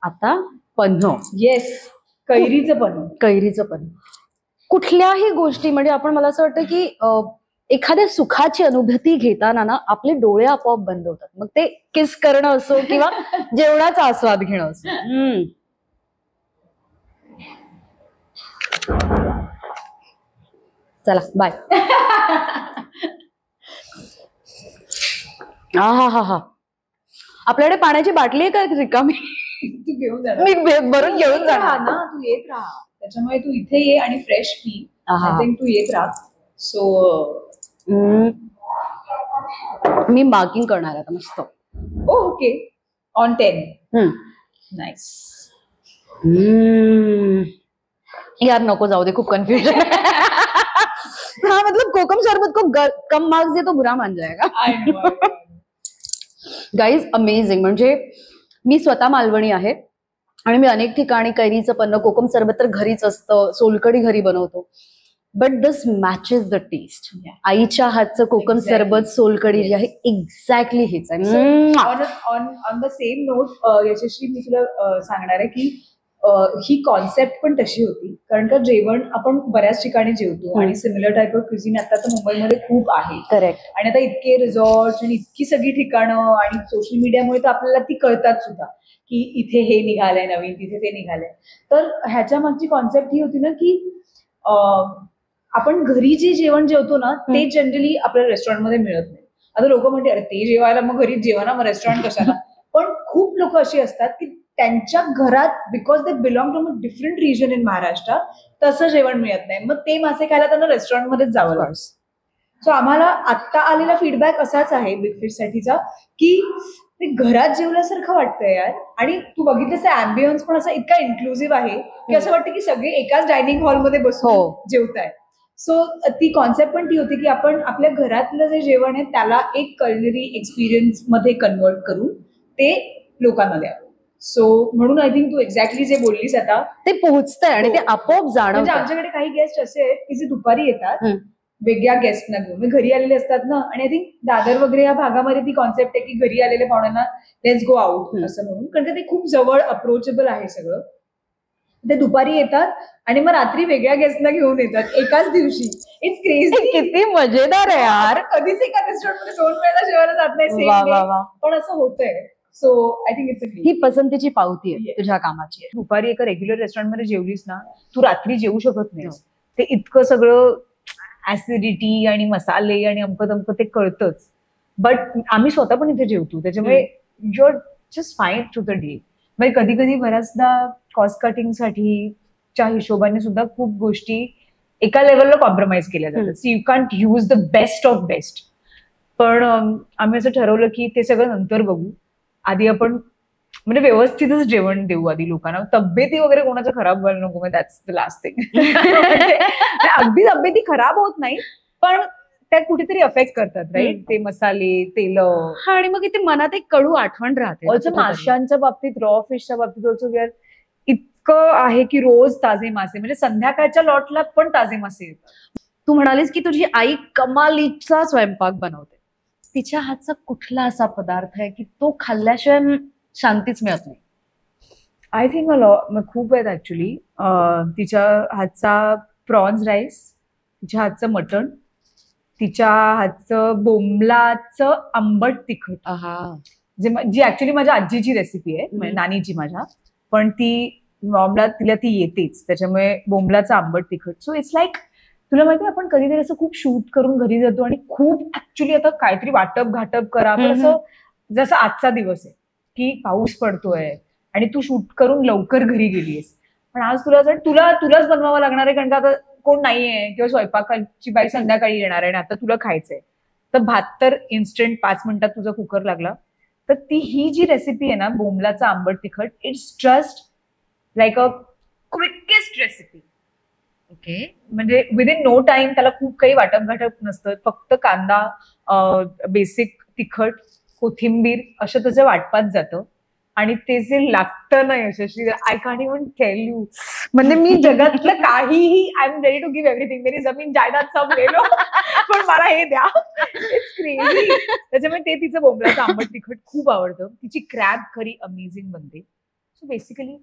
आता पन्ह. येस, कैरीचं पन्ह. कुठल्याही गोष्टी, म्हणजे आपण, मला असं वाटतं की एखाद्या सुखाची अनुभूती घेताना ना आपले डोळे आपोआप बंद होतात. मग ते किस करणं असो किंवा जेवणाचा आस्वाद घेणं असो. चला बाय. हा, आपल्याकडे पाण्याची बाटली आहे का रिकामी? तू घेऊन जा, मी भरून घेऊन जाणार ना. तू येत राहा, त्याच्यामुळे तू इथे ये आणि फ्रेश पी. आय थिंक तू येत राहा. सो मी मार्किंग करणार आता मस्त. Okay, on 10. नाईस. यार नको, जाऊ दे, खूप कन्फ्युजन. हाँ, मतलब कोकम शरबत को कम मार्क्स दे तो बुरा मान जाएगा. Guys, amazing. म्हणजे मी स्वतः मालवणी आहे आणि मी अनेक ठिकाणी कैरीचं पन्ह, कोकम सरबत तर घरीच असतं, सोलकढी घरी बनवतो. But this matches the taste. आईच्या हातचं कोकम सरबत, सोलकढी जी आहे, एक्झॅक्टली हेच आहे. ऑन द सेम नोट, यशस्वी, मी तुला सांगणार आहे की ही कॉन्सेप्ट पण तशी होती. कारण का जेवण आपण बऱ्याच ठिकाणी जेवतो आणि सिमिलर टाईप ऑफ क्युझिन आता तर मुंबईमध्ये खूप आहे. करेक्ट. आणि आता इतके रिसॉर्ट आणि इतकी सगळी ठिकाणं आणि सोशल मीडियामुळे तर आपल्याला ती कळतात सुद्धा की इथे हे निघालंय नवीन, तिथे ते निघालंय. तर ह्याच्या मागची कॉन्सेप्ट ही होती ना की आपण घरी जे जेवण जेवतो ना ते जनरली आपल्या रेस्टॉरंटमध्ये मिळत नाही. आता लोक म्हणते अरे ते जेवायला मग घरी जेवा ना, मग रेस्टॉरंट कशाला. पण खूप लोक अशी असतात की त्यांच्या घरात because they belong to a different region in Maharashtra तसं जेवण मिळत नाही, मग ते मासे खायला त्यांना रेस्टॉरंटमध्येच जावं लागतं. सो आम्हाला आत्ता आलेला फीडबॅक असाच आहे बिग फिश साठीचा की ते घरात जेवल्यासारखं वाटतंय यार. आणि तू बघितलं अँबियन्स पण असा इतका इन्क्लुझिव्ह आहे की असं वाटतं की सगळे एकाच डायनिंग हॉलमध्ये बसून जेवताय. सो ती कॉन्सेप्ट पण ती होती की आपण आपल्या घरातलं जे जेवण आहे त्याला एक कल्नरी एक्सपिरियन्स मध्ये कन्वर्ट करून ते लोकांना द्यावं. सो म्हणून आय थिंक तू एक्झॅक्टली जे बोललीस आता ते पोहोचतंय आणि ते आपोआप जाणवतं. म्हणजे आमच्याकडे काही गेस्ट असे आहेत की जे दुपारी येतात वेगळ्या गेस्टना घेऊन, घरी आलेले असतात ना. आणि आय थिंक दादर वगैरे या भागामध्ये ती कॉन्सेप्ट आहे की घरी आलेल्या पाहुण्यांना लेट्स गो आउट असं म्हणून, कारण ते खूप जवळ अप्रोचेबल आहे सगळं. ते दुपारी येतात आणि मग रात्री वेगळ्या गेस्टना घेऊन येतात एकाच दिवशी. It's crazy. किती मजेदार आहे यार. कधीच एका रेस्टॉरंटमध्ये 2 वेळा जेवायला जात नाही सेम डे, पण असं होतंय. So I think it's he पसंतीची पावती आहे तुझ्या कामाची. दुपारी एका रेग्युलर रेस्टॉरंटमध्ये जेवलीस ना, तू रात्री जेवू शकत नाही. ते इतकं सगळं ऍसिडिटी आणि मसाले आणि अमकं तमकं ते कळतंच. बट आम्ही स्वतः पण इथे जेवतो, त्याच्यामुळे you are just fine through the day. म्हणजे कधी कधी बऱ्याचदा कॉस्ट कटिंगसाठीच्या हिशोबाने सुद्धा खूप गोष्टी एका लेवलला कॉम्प्रोमाइज केल्या जातात. So you can't use the best of best. पण आम्ही असं ठरवलं की ते सगळं नंतर बघू, आधी आपण म्हणजे व्यवस्थितच जेवण देऊ आधी लोकांना. तब्येती वगैरे कोणाचं खराब व्हायला नको, दॅट्स द लास्ट थिंग. अगदी तब्येती खराब होत नाही पण त्या कुठेतरी अफेक्ट करतात, राईट. ते मसाले, तेल आणि मग इथे मनात एक कडू आठवण राहते. ऑल्सो माशांच्या बाबतीत, रॉ फिशच्या बाबतीत ऑल्सो वी आर इतकं आहे की रोज ताजे मासे, म्हणजे संध्याकाळच्या लॉटला पण ताजे मासे येतात. तू म्हणालीस की तुझी आई कमालीचा स्वयंपाक बनवते. तिच्या हातचा कुठला असा पदार्थ आहे की तो खाल्ल्याशिवाय शांतीच मिळत नाही? आय थिंक खूप आहेत ऍक्च्युली. तिच्या हातचा प्रॉन्स राईस, तिच्या हातचं मटण, तिच्या हातचं बोंबलाचं आंबट तिखट, जी ऍक्च्युली माझ्या आजीची रेसिपी आहे, म्हणजे नानीची माझ्या. पण ती बोंबला तिला ती येतेच, त्याच्यामुळे बोंबलाचं आंबट तिखट. सो इट्स लाईक तुला माहिती आपण कधीतरी असं खूप शूट करून घरी जातो आणि खूप ऍक्च्युली आता काहीतरी वाटप घाटप करा, पण असं जसं आजचा दिवस आहे की पाऊस पडतोय आणि तू शूट करून लवकर घरी गेलीस, पण आज तुलाच बनवावं लागणार आहे कारण का आता कोण नाहीये किंवा स्वयंपाकाची बाई संध्याकाळी येणार आहे आणि आता तुला खायचंय. तर भात तर इन्स्टंट 5 मिनिटात तुझा कुकर लागला. तर ही जी रेसिपी आहे ना बोंबलाचा आंबट तिखट, it's just like a quickest recipe. Okay, म्हणजे विदिन नो टाइम. त्याला खूप काही वाटप घाटप नसतं, फक्त कांदा, बेसिक तिखट, कोथिंबीर असं त्याचं वाटपात जातं आणि ते जे लागतं ना Yashaswi, I can't even tell you. म्हणजे मी जगातलं काहीही, I am ready to give everything, मेरी जमीन जायदाद सब ले लो, पण मला हे द्या. It's crazy. त्याच्यामुळे ते तिचं बोंबलाचं आंबट तिखट खूप आवडतं. तिची क्रॅब करी अमेझिंग बनते. सो बेसिकली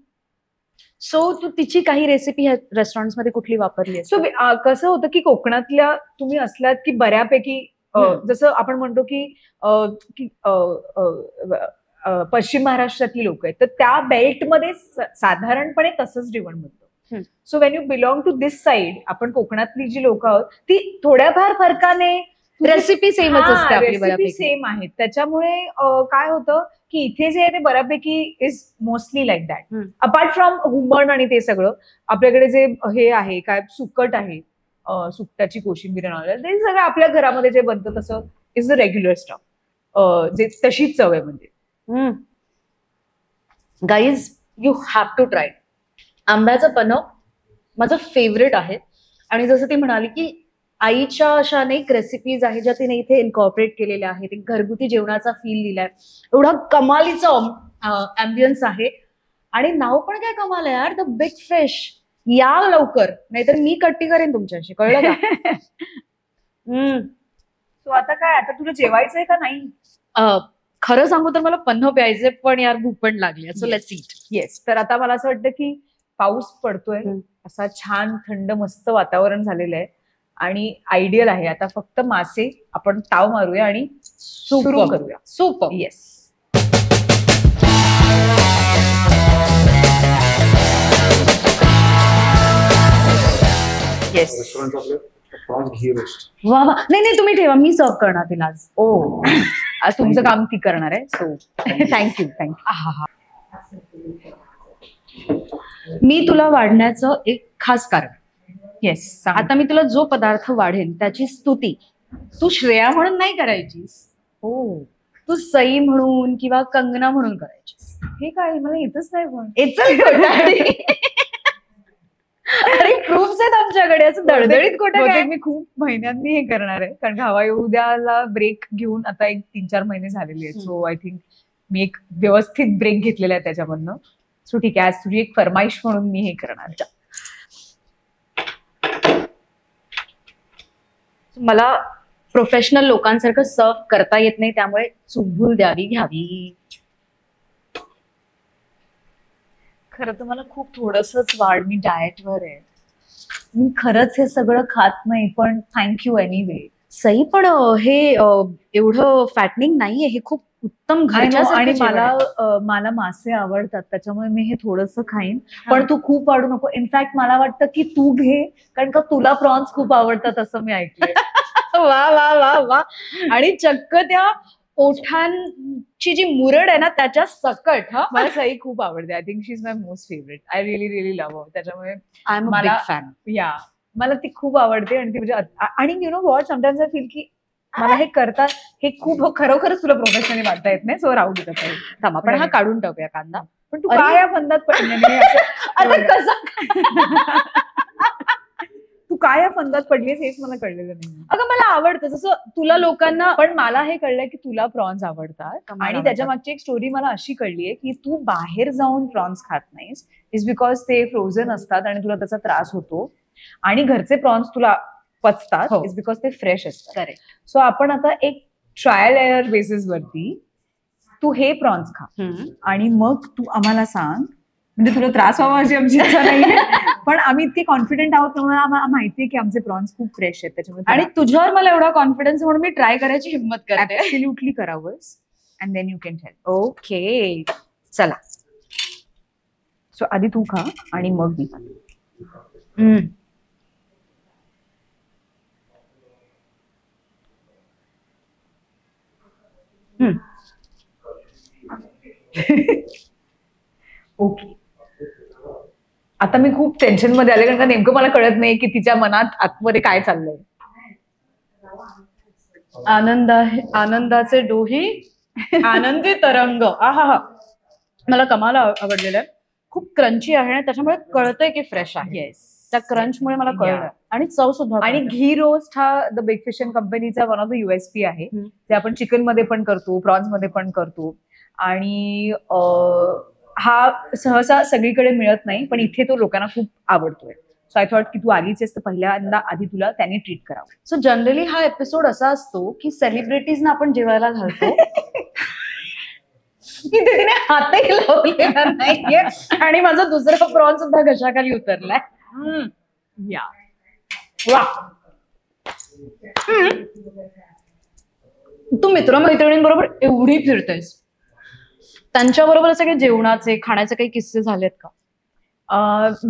तू तिची काही रेसिपी रेस्टॉरंट मध्ये कुठली वापरली आहे? सो कसं होतं की कोकणातल्या तुम्ही असलात की बऱ्यापैकी जसं आपण म्हणतो की पश्चिम महाराष्ट्रातली लोक आहेत, तर त्या बेल्टमध्ये साधारणपणे तसंच जेवण बनतं. So when you belong to this side, आपण कोकणातली जी लोक आहोत ती थोड्याफार फरकाने रेसिपी सेमच असते आपली, बऱ्यापैकी सेम आहेत. त्याच्यामुळे काय होतं की इथे जे आहे ते बऱ्यापैकी is mostly like that. Apart from हुमण आणि ते सगळं, आपल्याकडे जे हे आहे काय सुकट आहे, सुकटाची कोशिंबीर ते सगळं आपल्या घरामध्ये जे बनतं तसं इज द रेग्युलर स्टफ, जे तशीच चव आहे. म्हणजे guys you have to try. आंब्याचं पन्ह माझं फेवरेट आहे. आणि जसं ती म्हणाली की आईच्या अशा अनेक रेसिपीज आहेत ज्या तिने इथे इन्कॉर्पोरेट केलेल्या आहेत. एक घरगुती जेवणाचा फील दिलाय, एवढा कमालीचा अँबियन्स आहे आणि नाव पण काय कमाल आहे यार, द बिग फिश. या लवकर, नाहीतर मी कट्टी करेन तुमच्याशी, कळलं का? सो आता काय, आता तुला जेवायचंय का नाही? खरं सांगू तर मला पन्ह प्यायचे, पण यार भूक पण लागली. So let's eat. येस. तर आता मला असं वाटतं की पाऊस पडतोय, असा छान थंड मस्त वातावरण झालेलं आहे आणि आयडियल आहे. आता फक्त मासे आपण ताव मारूया आणि सुरू करूया. सुपर. येस. येस. रेस्टॉरंट आपले प्रॉन्स घी रोस्ट. वा वा, नाही नाही तुम्ही ठेवा, मी सर्व करणार तिला आज. ओ आज तुमचं काम ती करणार आहे, सो थँक्यू थँक्यू. आहा. मी तुला वाढण्याचं एक खास कारण. येस. आता मी तुला जो पदार्थ वाढेन त्याची स्तुती तू श्रेया म्हणून नाही करायचीस, हो तू सई म्हणून किंवा कंगना म्हणून करायचीस. हे काय मला येतच नाही पण. अरे प्रूफ्स आहेत आमच्याकडे, असं दळदळीत कुठे काय. बहुतेक मी खूप महिन्यांनी हे करणार आहे, कारण हवाई उद्याला ब्रेक घेऊन आता एक 3-4 महिने झालेले आहेत. सो आय थिंक मी एक व्यवस्थित ब्रेक घेतलेला आहे त्याच्यामधनं. सो ठीक आहे, आज तुझी एक फरमाईश म्हणून मी हे करणार आहे. मला प्रोफेशनल लोकांसारखं सर्व करता येत नाही, त्यामुळे चुकभूल द्यावी घ्यावी. खरं तर मला खूप थोडंसंच वाढ, मी डाएटवर आहे, मी खरंच हे सगळं खात नाही, पण थँक्यू एनिवे. सई पण हे एवढं फॅटनिंग नाहीये, हे खूप उत्तम घरच्यासारखं आणि जेवण आहे. मला मासे आवडतात, त्याच्यामुळे मी हे थोडंसं खाईन, पण तू खूप वाढू नको. इनफॅक्ट मला वाटतं की तू घे, कारण का तुला प्रॉन्स खूप आवडतात असं मी ऐकलंय. वा वा वा वा. आणि चक्क त्या ओठांची जी मुरड आहे ना त्याच्या सकट. मला सई खूप आवडते. I think she is my most favourite. I really love her. त्याच्यामुळे I am a big fan. Yeah मला ती खूप आवडते. आणि ती म्हणजे आणि you know what, sometimes I feel की मला हे करतात हे खूप खरोखरच तुला प्रोफेशनली वाटता येत नाही, सो राहू दे. थांबा, पण हा काढून टाकूया कांदा. पण तू काय या फंदात पडली? तू काय या फंदात पडलीस हेच मला कळलेलं नाही. अगं मला आवडतं, जसं तुला लोकांना. पण मला हे कळलंय की तुला प्रॉन्स आवडतात, मला आणि त्याच्या मागची एक स्टोरी मला अशी कळलीये की तू बाहेर जाऊन प्रॉन्स खात नाहीस, इज बिकॉज ते फ्रोझन असतात आणि तुला त्याचा त्रास होतो, आणि घरचे प्रॉन्स तुला पचतात हो. इज बिकॉज ते फ्रेश असतात. करेक्ट. सो आपण आता एक ट्रायल एअर बेसिस वरती तू हे प्रॉन्स खा, आणि मग तू आम्हाला सांग. म्हणजे तुला त्रास व्हावा अशी आमची इच्छा नाहीये, पण आम्ही इतके कॉन्फिडंट आहोत त्यामुळे आम्हाला माहितीये की आमचे प्रॉन्स खूप फ्रेश आहेत. त्याच्यामुळे आणि तुझ्यावर मला एवढा कॉन्फिडन्स म्हणून मी ट्राय करायची हिंमत करते. ऍब्सोल्युटली करावंस, and then you can help. Okay चला. सो आधी तू खा आणि मग मी खाते. ओके. आता मी खूप टेन्शन मध्ये आले, कारण का नेमकं मला कळत नाही की तिच्या मनात आतमध्ये काय चाललंय. आनंदाचे डोही आनंदी तरंग. आहा, मला कमाल आवडलेलं आहे. खूप क्रंची आहे आणि त्याच्यामुळे कळतंय की फ्रेश आहे. येस. त्या क्रंचमुळे मला कळलं. आणि चव सुद्धा. आणि घी रोस्ट हा द बिग फिश कंपनीचा वन ऑफ द USP आहे. ते आपण चिकन मध्ये पण करतो, प्रॉन्स मध्ये पण करतो, आणि हा सहसा सगळीकडे मिळत नाही, पण इथे तो लोकांना खूप आवडतोय. सो आय थॉट की तू आलीच आहेस तर पहिल्यांदा आधी तुला त्याने ट्रीट करावं. सो जनरली हा एपिसोड असा असतो की सेलिब्रिटीजना आपण जेवायला घालतो. इथे तिने हातही लावलेला नाहीये आणि माझा दुसरा प्रॉन सुद्धा घशाखाली उतरलाय. या वा. तू मित्रमैत्रिणींबरोबर एवढी फिरतेस, त्यांच्याबरोबर असे काही जेवणाचे खाण्याचे काही किस्से झालेत का?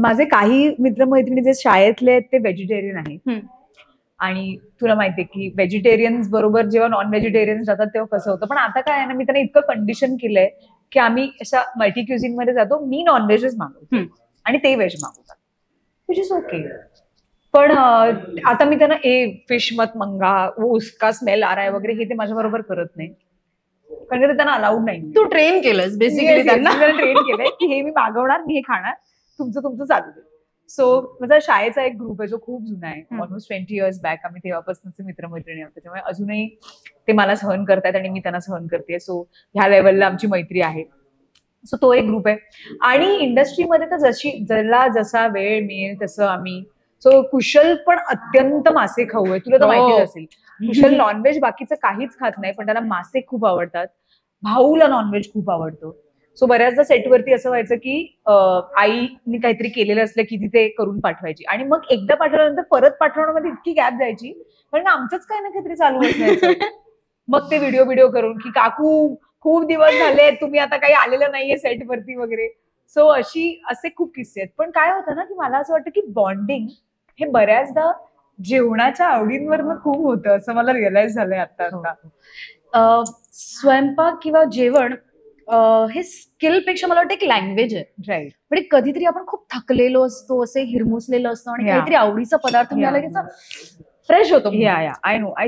माझे काही मित्रमैत्रिणी जे शाळेतले आहेत ते व्हेजिटेरियन आहेत, आणि तुला माहितीये की व्हेजिटेरियन्स बरोबर जेव्हा नॉन व्हेजिटेरियन्स जातात तेव्हा कसं होतं. पण आता काय आहे ना, मी त्यांना इतकं कंडिशन केलंय की आम्ही अशा मल्टी क्युझिन मध्ये जातो, मी नॉनव्हेजच मागवतो आणि ते व्हेज मागवतात, विच इज ओके. पण आता मी त्यांना फिश मत मंगा, वो उसका स्मेल आ रहा है वगैरे हे ते माझ्या बरोबर करत नाही, कारण ते त्यांना अलाउड नाही. तू ट्रेन केलंस बेसिकली त्यांना. ट्रेन केलंय की हे मी मागवणार, मी हे खाणार, तुमचं चालू दे. सो माझा शाळेचा एक ग्रुप आहे जो खूप जुना आहे, ऑलमोस्ट 20 years बॅक. आम्ही तेव्हापासूनचे मित्रमैत्रिणी आहोत, त्याच्यामुळे अजूनही ते मला सहन करतायत आणि मी त्यांना सहन करते. सो ह्या लेवलला आमची मैत्री आहे. सो तो एक ग्रुप आहे. आणि इंडस्ट्रीमध्ये तर ज्याला जसा वेळ मिळेल तसं आम्ही. सो कुशल पण अत्यंत मासे खाऊ आहे, तुला तर माहितीच असेल. कुशल नॉनव्हेज बाकीचं काहीच खात नाही, पण त्याला मासे खूप आवडतात. भाऊला नॉनव्हेज खूप आवडतं. सो बऱ्याचदा सेटवरती असं व्हायचं की आईने काहीतरी केलेलं असलं की ती ते करून पाठवायची, आणि मग एकदा पाठवल्यानंतर परत पाठवण्यामध्ये इतकी गॅप जायची, कारण आमचंच काही ना काहीतरी चालू असायचं. मग ते व्हिडिओ करून की काकू खूप दिवस झाले, तुम्ही आता काही आलेलं नाहीये सेटवरती वगैरे. सो असे खूप किस्से आहेत. पण काय होतं ना, की मला असं वाटतं की बॉन्डिंग हे बऱ्याचदा जेवणाच्या आवडींवरनं खूप होतं, असं मला रिअलाइज झालंय आता. स्वयंपाक किंवा जेवण हे स्किल पेक्षा मला वाटतं एक लँग्वेज आहे. राईट. म्हणजे कधीतरी आपण खूप थकलेलो असतो, असे हिरमुसलेलो असतो आणि Yeah. काहीतरी आवडीचा पदार्थ मिळाला की फ्रेश होतो. या आय नो. आय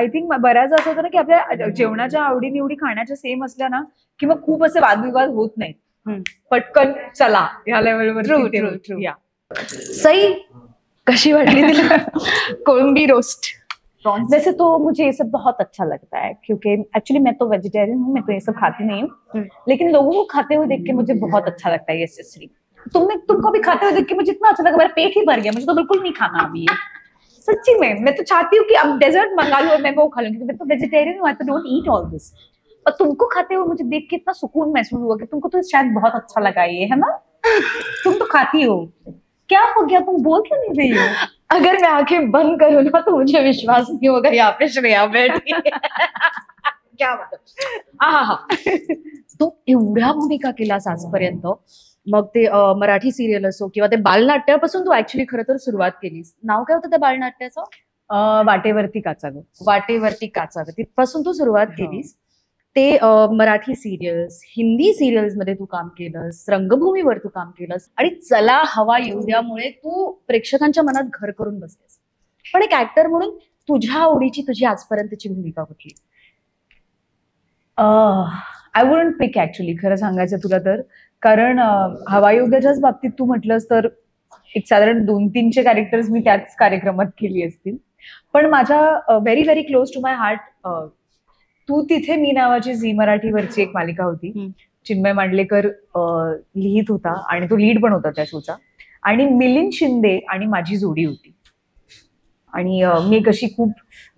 थिंक बऱ्याचदा असं होतं ना, की आपल्या जेवणाच्या आवडीनिवडी खाण्याच्या सेम असल्या ना, की मग खूप असे वादविवाद होत नाहीत. पटकन चला ह्या लेवलवर. True. सई कशी वाटली तुला कोळंबी रोस्ट? वैसे तो मुझे ये सब बहुत अच्छा लगता है क्योंकि एक्चुअली मैं तो वेजिटेरियन हूँ, मैं तो ये सब खाती नहीं हूँ, लेकिन लोगों को खाते हुए देख के मुझे बहुत अच्छा लगता है ये सिसरी. तुमको भी खाते हुए देख के मुझे इतना अच्छा लगा, मेरा पेट ही भर गया, मुझे तो बिल्कुल नहीं खाना अभी ये. सच्ची में मैं तो चाहती हूँ कि अब डेजर्ट मंगा लूँ और मैं वो खा लूँ, क्योंकि मैं तो वेजिटेरियन हूँ, आई तो डोंट ईट ऑल दिस. और तुमको खाते हुए मुझे देख के इतना सुकून महसूस हुआ कि तुमको तो शायद बहुत अच्छा लगा ये, है ना? तुम तो खाती हो. क्या हो गया, तुम बोल क्यों नहीं रही हो? अगर मैं आंखें बंद करूँ ना तो मुझे विश्वास नहीं होगा यहाँ पे श्रेया बैठी है. क्या मतलब तू एवढ्या भूमिका केलास आजपर्यंत, मग ते मराठी सिरियल असो किंवा ते बालनाट्यापासून तू ऍक्च्युली खरं तर सुरुवात केलीस. नाव काय होतं त्या बालनाट्याचं? वाटेवरती काचा गं. वाटेवरती काचावं, तिथपासून तू सुरुवात केलीस. ते मराठी सिरियल्स, हिंदी सिरियल्स मध्ये तू काम केलंस, रंगभूमीवर तू काम केलंस आणि चला हवा येऊ द्यामुळे तू प्रेक्षकांच्या मनात घर करून बसतेस. पण एक ऍक्टर म्हणून तुझ्या आवडीची तुझी आजपर्यंतची भूमिका कुठली? आय वुडंट पिक ऍक्च्युली, खरं सांगायचं तुला तर. कारण हवायुद्धाच्याच बाबतीत तू म्हटलंस तर एक साधारण 2-3चे कॅरेक्टर्स मी त्याच कार्यक्रमात केली असतील. पण माझ्या very very close to my heart तू तिथे मी नावाची झी मराठीवरची एक मालिका होती. चिन्मय मांडलेकर लिहित होता आणि तो लीड पण होता त्या शोचा. आणि मिलिंद शिंदे आणि माझी जोडी होती. आणि मी एक अशी खूप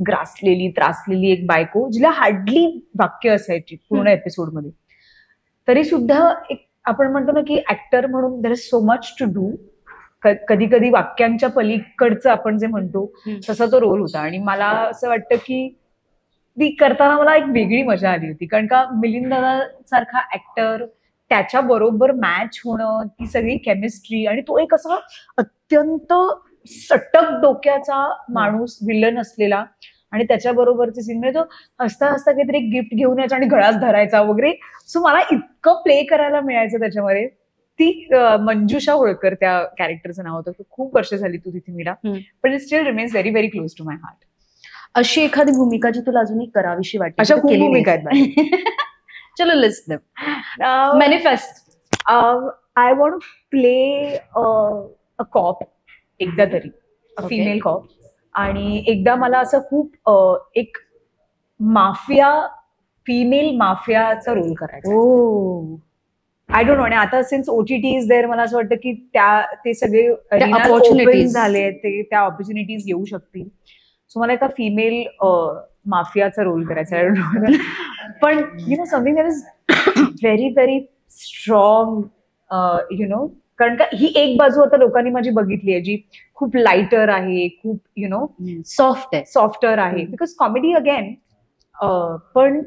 ग्रासलेली त्रासलेली एक बायको, जिला हार्डली वाक्य असायची पूर्ण एपिसोडमध्ये. तरी सुद्धा एक आपण म्हणतो ना की ऍक्टर म्हणून there is so much to do. कधी कधी वाक्यांच्या पलीकडचं आपण जे म्हणतो तसा तो रोल होता. आणि मला असं वाटतं की ती करताना मला एक वेगळी मजा आली होती. कारण का मिलिंद दादा सारखा ऍक्टर, त्याच्या बरोबर मॅच होणं, ती सगळी केमिस्ट्री, आणि तो एक असा अत्यंत सटक डोक्याचा माणूस, विलन असलेला, आणि त्याच्याबरोबरचे सीन म्हणजे तो हसता हसता काहीतरी गिफ्ट घेऊन यायचा आणि गळाच धरायचा वगैरे. सो मला इतकं प्ले करायला मिळायचं त्याच्यामध्ये. ती मंजुषा होळकर त्या कॅरेक्टरचं नाव होतं. खूप वर्ष झाली तू तिथे मिळा, पण it still remains very very close to my heart. अशी एखादी भूमिका जी तुला अजूनही करावीशी वाटते? अशा खूप भूमिका आहेत. चलो list them. Manifest. I want to play a cop एकदा तरी, फिमेल कॉप. आणि एकदा मला असं खूप एक माफिया, फिमेल माफियाचा रोल करायचा. I don't no. आणि आता सिन्स OTT इज देअर, मला असं वाटतं की ते सगळे opportunities झाले, ते त्या ऑपॉर्च्युनिटीज येऊ शकतील. सो मला एका फिमेल माफियाचा रोल करायचा आहे. पण you know something that is very very strong, you know. कारण का ही एक बाजू आता लोकांनी माझी बघितली आहे जी खूप लाइटर आहे, खूप यु नो सॉफ्टर आहे, बिकॉज कॉमेडी अगेन. पण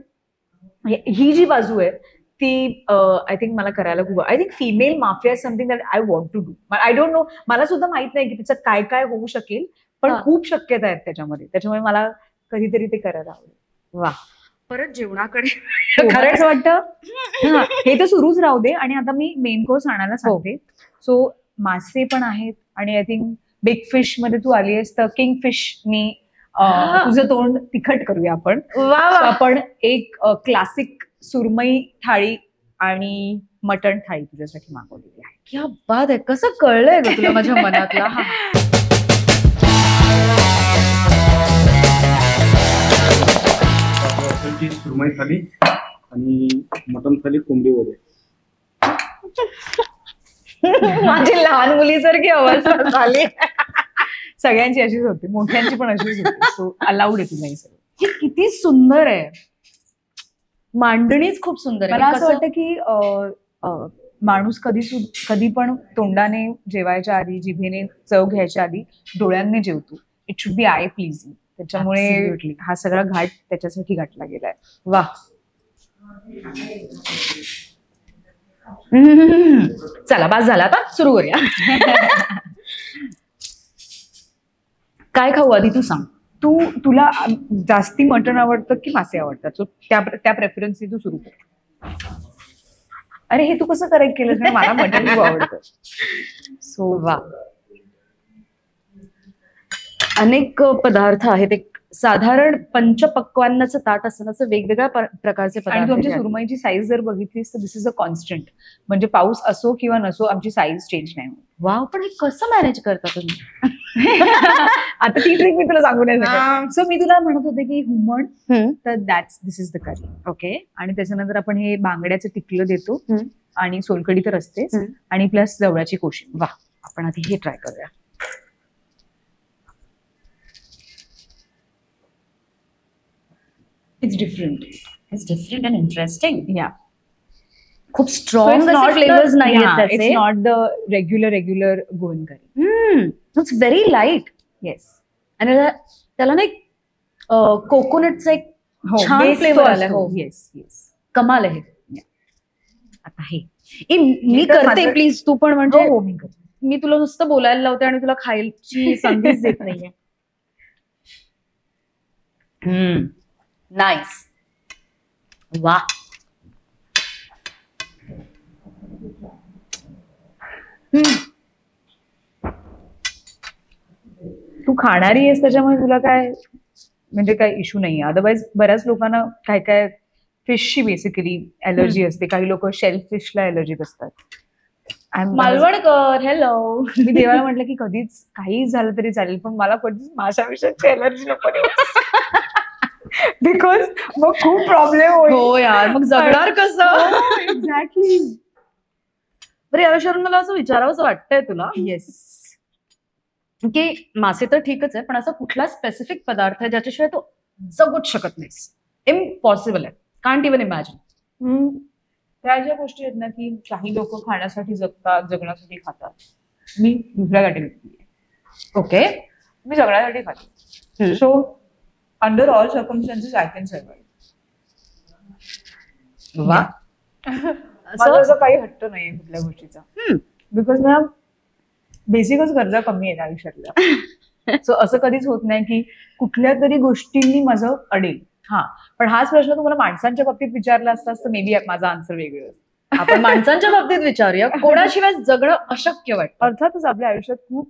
ही जी बाजू आहे ती आय थिंक मला करायला खूप. I think female mafia is something that I want to do. I don't know, मला सुद्धा माहित नाही की त्याच्यात काय काय होऊ शकेल, पण खूप शक्यता आहेत त्याच्यामुळे मला कधीतरी ते करायला आवडेल. वा. परत जेवणाकडे खरंच वाटतं हे तर सुरूच राहू दे. आणि आता मी मेन कोर्स आणायला सांगते. सो मासे पण आहेत, आणि आय थिंक बिग फिश मध्ये तू आली आहेस तर किंग फिशनी तुझं तोंड तिखट करूया आपण. आपण एक क्लासिक सुरमई थाळी आणि मटण थाळी तुझ्यासाठी मागवलेली आहे. क्या बात आहे. कसं कळलंय ग तुला माझ्या मनातला? सुरमई थाली आणि मटन थाली, कोंबडी वडे. माझी लहान मुलीसारखी अवस्था झाली. सगळ्यांची अशीच होती, मोठ्यांची पण अशीच होती. सो अलाउड आहे तुला हे सगळं. हे किती सुंदर आहे. मांडणीच खूप सुंदर आहे. मला असं वाटतं की माणूस कधी पण तोंडाने जेवायच्या आधी, जिभेने चव घ्यायच्या आधी डोळ्यांनी जेवतो. It should be eye pleasing. त्याच्यामुळे हा सगळा घाट त्याच्यासाठी घातला गेलाय. वा. चला बस झाला, आता सुरू करूया. काय खाऊ आधी तू सांग. तुला जास्ती मटण आवडतं की मासे आवडतात? सो त्या प्रेफरन्सनी तू सुरू कर. अरे हे तू कसं करेक्ट केलं नाही, मला मटण खूप आवडतं. सो वा, अनेक पदार्थ आहेत. एक साधारण पंचपक्वान्नाचं ताट असतं, असं वेगवेगळ्या प्रकारचे आणि पदार्थ तू आमच्या आहेत. सुरमईची साईज जर बघितलीस तर दिस इज अ कॉन्स्टंट. म्हणजे पाऊस असो किंवा नसो आमची साईज चेंज नाही होत. वाव, पण हे कसं मॅनेज करता तुम्ही? आता ती ट्रिक मी तुला सांगू नाही शकत. सो मी तुला म्हणत होते की हुमण, तर दिस इज द करी. ओके. आणि त्याच्यानंतर आपण हे बांगड्याचं टिकलं देतो आणि सोलकढी तर असतेच, हम्म. आणि प्लस जवळाची कोशिंबीर. वा, आपण आधी हे ट्राय करूया. It's different. It's different and interesting. या खूप स्ट्रॉंग फ्लेवर्स नाही आहेत इट्स त्याचे. Not the regular Goan curry. It's very light. Yes. आणि त्याला ना एक कोकोनटचा एक छान फ्लेवर आलाय. हो, येस येस. कमाल आहे. आता हे मी हे तर करते, माझं- प्लीज तू पण. म्हणजे हो मी करते. मी तुला नुसतं बोलायला लावते आणि तुला खायची संधीच देत नाहीये. नाईस. वा. तू खाणारी आहेस त्याच्यामुळे तुला काय म्हणजे काय इश्यू नाहीये. अदरवाईज बऱ्याच लोकांना काय काय फिशची बेसिकली अलर्जी असते. काही लोक शेल फिशला अलर्जिक असतात. मालवणकर, हॅलो. मी देवाला म्हटलं की कधीच काही झालं तरी चालेल, पण मला कधीच माशाविषयीची अलर्जी नको. बिकॉज मग खूप प्रॉब्लेम होईल. हो यार, मग जगणार कसं? एक्झॅक्टली. बरं, या विषयावरून मला असं विचारावंसं वाटतंय तुला येस. की मासे तर ठीकच आहे, पण असा कुठला स्पेसिफिक पदार्थ आहे ज्याच्याशिवाय तू जगूच शकत नाहीस? इम्पॉसिबल आहे. Can't even imagine. त्या ज्या गोष्टी आहेत ना की काही लोक खाण्यासाठी जगतात, जगण्यासाठी खातात. मी दुसऱ्या कॅटेगरी. ओके. मी जगण्यासाठी खाते. So under all circumstances I can survive. वा. माझा असं काही हट्ट नाहीये कुठल्या गोष्टीचा. बिकॉज मला बेसिकच गरजा कमी आहेत आयुष्यातल्या. सो असं कधीच होत नाही की कुठल्या तरी गोष्टींनी माझं अडेल. हा, पण हाच प्रश्न तुम्हाला माणसांच्या बाबतीत विचारला असता तर मे बी माझा आन्सर वेगळं असतं. आपण माणसांच्या बाबतीत विचारूया. कोणाशिवाय जगणं अशक्य वाटतं? अर्थातच आपल्या आयुष्यात खूप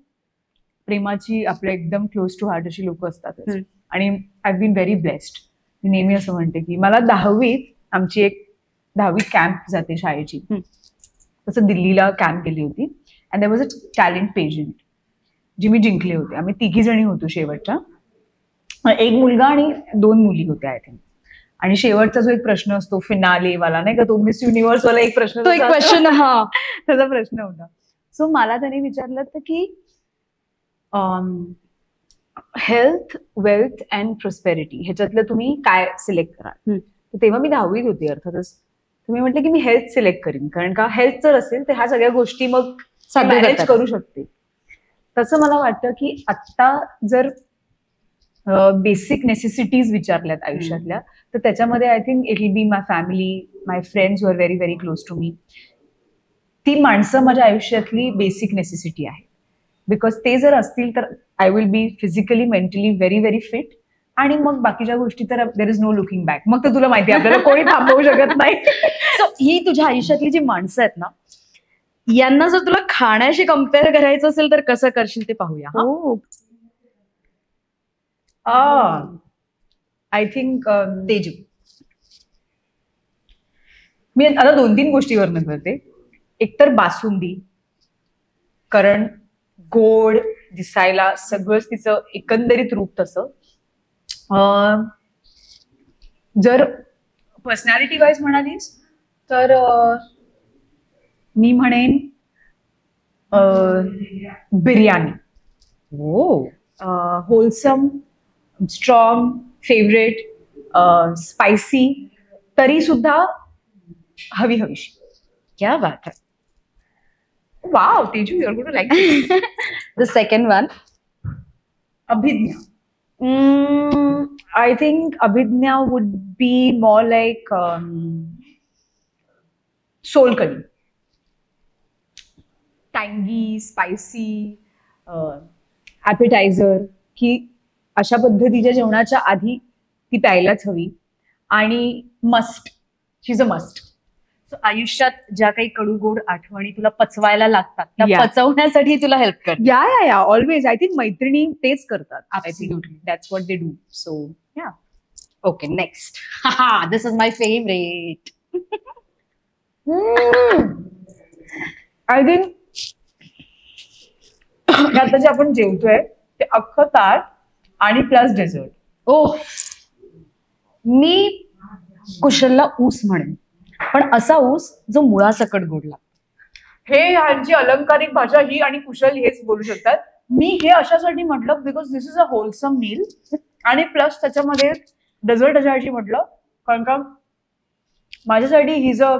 प्रेमाची, आपल्या एकदम क्लोज टू हार्ट अशी लोक असतात. आणि आय बीन व्हेरी ब्लेस्ड. मी नेहमी असं म्हणते की मला 10वीत आमची एक 10वीत कॅम्प जाते शाळेची, तसं दिल्लीला कॅम्प गेली होती. And there was a talent pageant जी मी जिंकले होते. आम्ही 3 जणी होतो शेवटच्या. एक मुलगा आणि 2 मुली होत्या आय थिंक. आणि शेवटचा जो एक प्रश्न असतो फिनाले वाला, नाही का, तो मिस युनिव्हर्स वाला एक प्रश्न, तो एक क्वेश्चन. हा, त्याचा प्रश्न होता. सो मला त्याने विचारलं होतं की हेल्थ, वेल्थ अँड प्रॉस्पेरिटी ह्याच्यातलं तुम्ही काय सिलेक्ट कराल? तर तेव्हा मी 10वीत होती अर्थातच. तुम्ही म्हटलं की मी हेल्थ सिलेक्ट करीन, कारण का हेल्थ जर असेल तर ह्या सगळ्या गोष्टी मग मॅनेज करू शकते. तसं मला वाटतं की आत्ता जर बेसिक नेसेसिटीज विचारल्यात आयुष्यातल्या, तर त्याच्यामध्ये I think it will be my family, my friends who are very very close to me. ती माणसं माझ्या आयुष्यातली बेसिक नेसेसिटी आहे. बिकॉज ते जर असतील तर I will be physically, mentally very very fit. आणि मग बाकीच्या गोष्टी तर there is no looking back. मग तर तुला माहिती आहे आपल्याला कोणी थांबवू शकत नाही. सो ही तुझ्या आयुष्यातली जी माणसं आहेत ना, यांना जर तुला खाण्याशी कम्पेअर करायचं असेल तर कसं करशील ते पाहूया. I think Teju. मी आता 2-3 गोष्टीवरनं करते. एकतर बासुंदी, कारण गोड, दिसायला सगळंच तिचं एकंदरीत रूप तसं. जर पर्सनॅलिटी वाईज म्हणालीस तर मी म्हणेन biryani. Wholesome, strong, favourite, spicy, तरी सुद्धा हवीशी. क्या बात है. Wow Teju, you are going to like the second one. Abhidnya. I think Abhidnya would be more like solkadhi. टँगी, स्पायसी, ॲपेटायझर, की अशा पद्धतीच्या जेवणाच्या आधी ती प्यायलाच हवी. आणि must, she is a must. So, आयुष्यात ज्या काही कडू गोड आठवणी तुला पचवायला लागतात त्या Yeah. पचवण्यासाठी तुला हेल्प कर. या ऑलवेज. आय थिंक मैत्रिणी तेच करतात. I think Absolutely. That's what they do. So yeah. Okay, next. This is my favourite. I think आता जे आपण जेवतोय ते अख्खं ताट आणि प्लस डेझर्ट. ओ, मी कुशलला ऊस म्हणेन, पण असा ऊस जो मुळासकट गोडला. हे ह्यांची अलंकारिक भाषा ही आणि कुशल हेच बोलू शकतात. मी हे अशासाठी म्हटलं because this is a wholesome meal आणि प्लस त्याच्यामध्ये डेझर्ट अशासाठी म्हटलं कारण का माझ्यासाठी he's a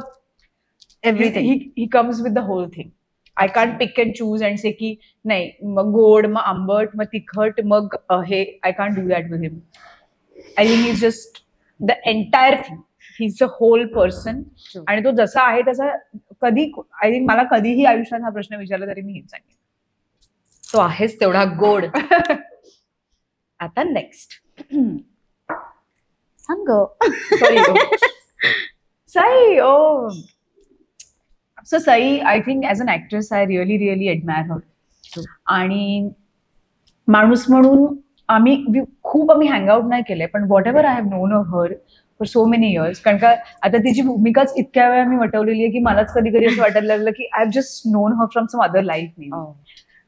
everything. He comes with the whole thing. I can't pick and choose and say की नाही मग गोड मग आंबट मग तिखट मग हे. I can't do that with him. I think is just the entire thing. He is a whole person. आणि तो जसा आहे तसा कधी आय थिंक मला कधीही आयुष्यात हा प्रश्न विचारला तरी मी हेच सांगेन. तो आहेच तेवढा गोड. आता नेक्स्ट. सांग. Sai, oh. So Sai, I think as an actress, I really admire her. आणि माणूस म्हणून आम्ही हँगआउट नाही केलंय पण what ever I have non of her for so many years. कारण का आता तिची भूमिकाच इतक्या वेळा मी वटवलेली आहे की मलाच कधी कधी असं वाटायला लागलं की I have just known her from some other life may.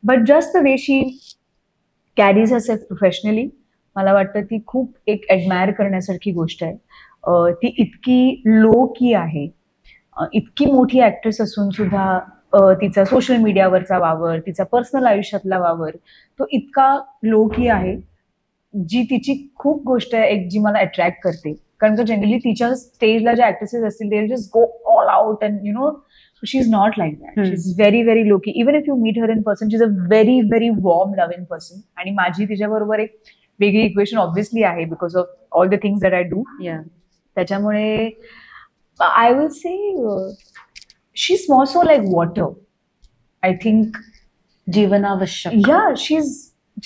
But just the way she carries herself professionally मला वाटतं ती खूप एक ऍडमायर करण्यासारखी गोष्ट आहे. ती इतकी लो की आहे. इतकी मोठी ऍक्ट्रेस असून सुद्धा तिचा सोशल मीडियावरचा वावर, तिचा पर्सनल आयुष्यातला वावर तो इतका लो की आहे. जी तिची खूप गोष्ट आहे एक जी मला अट्रॅक्ट करते. कारण का जनरली तिच्या स्टेजला ज्या ऍक्ट्रेसेस असतील they just go all out and you know she is not like that. She is very low key. Even if you meet her in person she is a very warm loving person. आणि माझी तिच्याबरोबर एक वेगळी equation obviously आहे because of all the things that I do. त्याच्यामुळे I will say she is more so like water. I think जीवनावश्यक. She is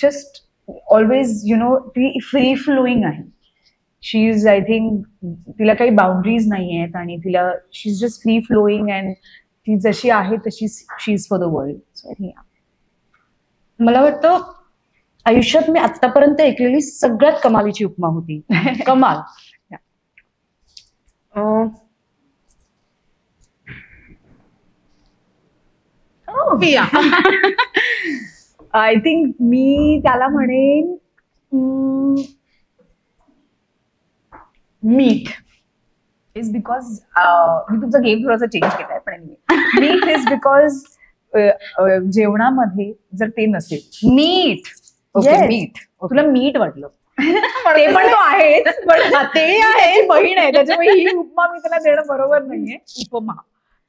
just always you know ती free flowing आहे. शी इज आय थिंक तिला काही boundaries नाही आहेत आणि तिला she is just free flowing and ती जशी आहे तशी she is for the world. So I think मला वाटतं आयुष्यात मी आतापर्यंत ऐकलेली सगळ्यात कमालीची उपमा होती. कमाल. आय थिंक मी त्याला म्हणेन मीठ. इज बिकॉज मी तुमचा गेम थोडासा चेंज केलाय पण मीठ इज बिकॉज जेवणामध्ये जर ते नसेल मीठ. Yes. मीठ. तुला मीठ वाटलं ते पण तो आहेच पण ते आहे बहीण आहे त्याच्यामुळे ही उपमा मी त्याला देणं बरोबर नाहीये. उपमा.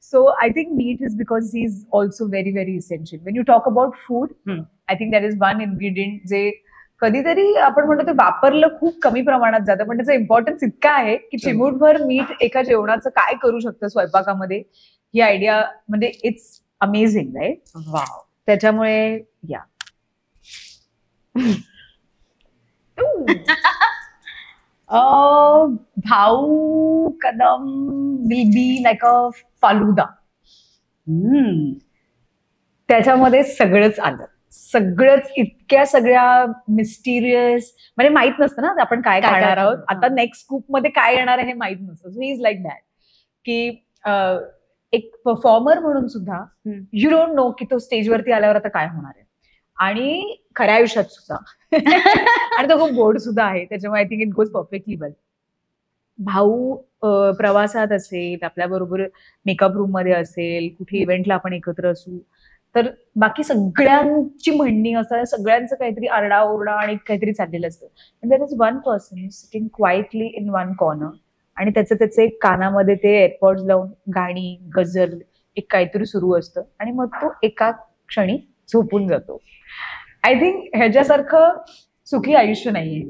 सो आय थिंक मीठ is because he is also very essential Wien you talk about food. I think that is one ingredient जे कधीतरी आपण म्हणतो ते वापरलं खूप कमी प्रमाणात जातं पण त्याचा इम्पॉर्टन्स इतका आहे की चिमूटभर मीठ एका जेवणाचं काय करू शकतं स्वयंपाकामध्ये ही आयडिया म्हणजे इट्स अमेझिंग राईट. वाव. त्याच्यामुळे या भाऊ Kadam will be like a falooda. त्याच्यामध्ये सगळंच आलं. सगळंच इतक्या सगळ्या मिस्टिरियस म्हणजे माहित नसतं ना आपण काय काय खाणार आहोत. खाणार. आता नेक्स्ट स्कूप मध्ये काय येणार आहे हे माहित नसतं. So he is like that की एक परफॉर्मर म्हणून सुद्धा यू डोंट नो की तो स्टेजवरती आल्यावर आता काय होणार आहे. आणि खऱ्या आयुष्यात सुद्धा आणि तो खूप गोड सुद्धा आहे. त्याच्यामुळे I think it goes perfectly well. भाऊ प्रवासात असेल आपल्याबरोबर मेकअप रूम मध्ये असेल कुठे इव्हेंटला आपण एकत्र असू तर बाकी सगळ्यांची म्हणणी असतात. सगळ्यांचं काहीतरी आरडाओरडा आणि काहीतरी चाललेलं असतं. There is one person sitting quietly in one corner आणि त्याचे कानामध्ये ते एअरपॉड्स लावून गाणी गझल एक काहीतरी सुरू असतं आणि मग तो एका क्षणी झोपून जातो. आय थिंक ह्याच्यासारखं सुखी आयुष्य नाहीये.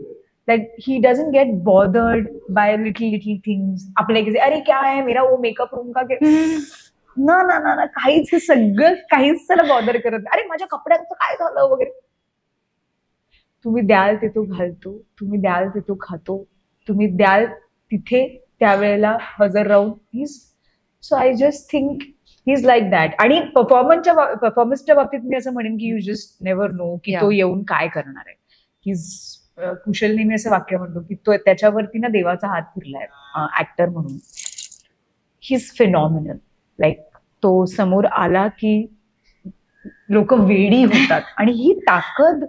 Like he doesn't get bothered bye little things. आपल्या की अरे क्या है मेरा वो मेकअप रूम का ना ना ना ना काहीच, सगळं काहीच त्याला बॉदर करत नाही. अरे माझ्या कपड्यांचं काय झालं वगैरे. तुम्ही द्याल ते तो घालतो, तुम्ही द्याल ते तो खातो, तुम्ही द्याल तिथे त्यावेळेला हजर राहून. So I just think he is like that. आणि परफॉर्मन्सच्या बाबतीत मी असं म्हणेन की यू जस्ट नेव्हर नो की तो येऊन काय करणार आहे. कुशल नेहमी असं वाक्य म्हणतो की तो त्याच्यावरती ना देवाचा हात फिरलाय ऍक्टर म्हणून. He is phenomenal. लाईक तो समोर आला की लोक वेडी होतात. आणि ही ताकद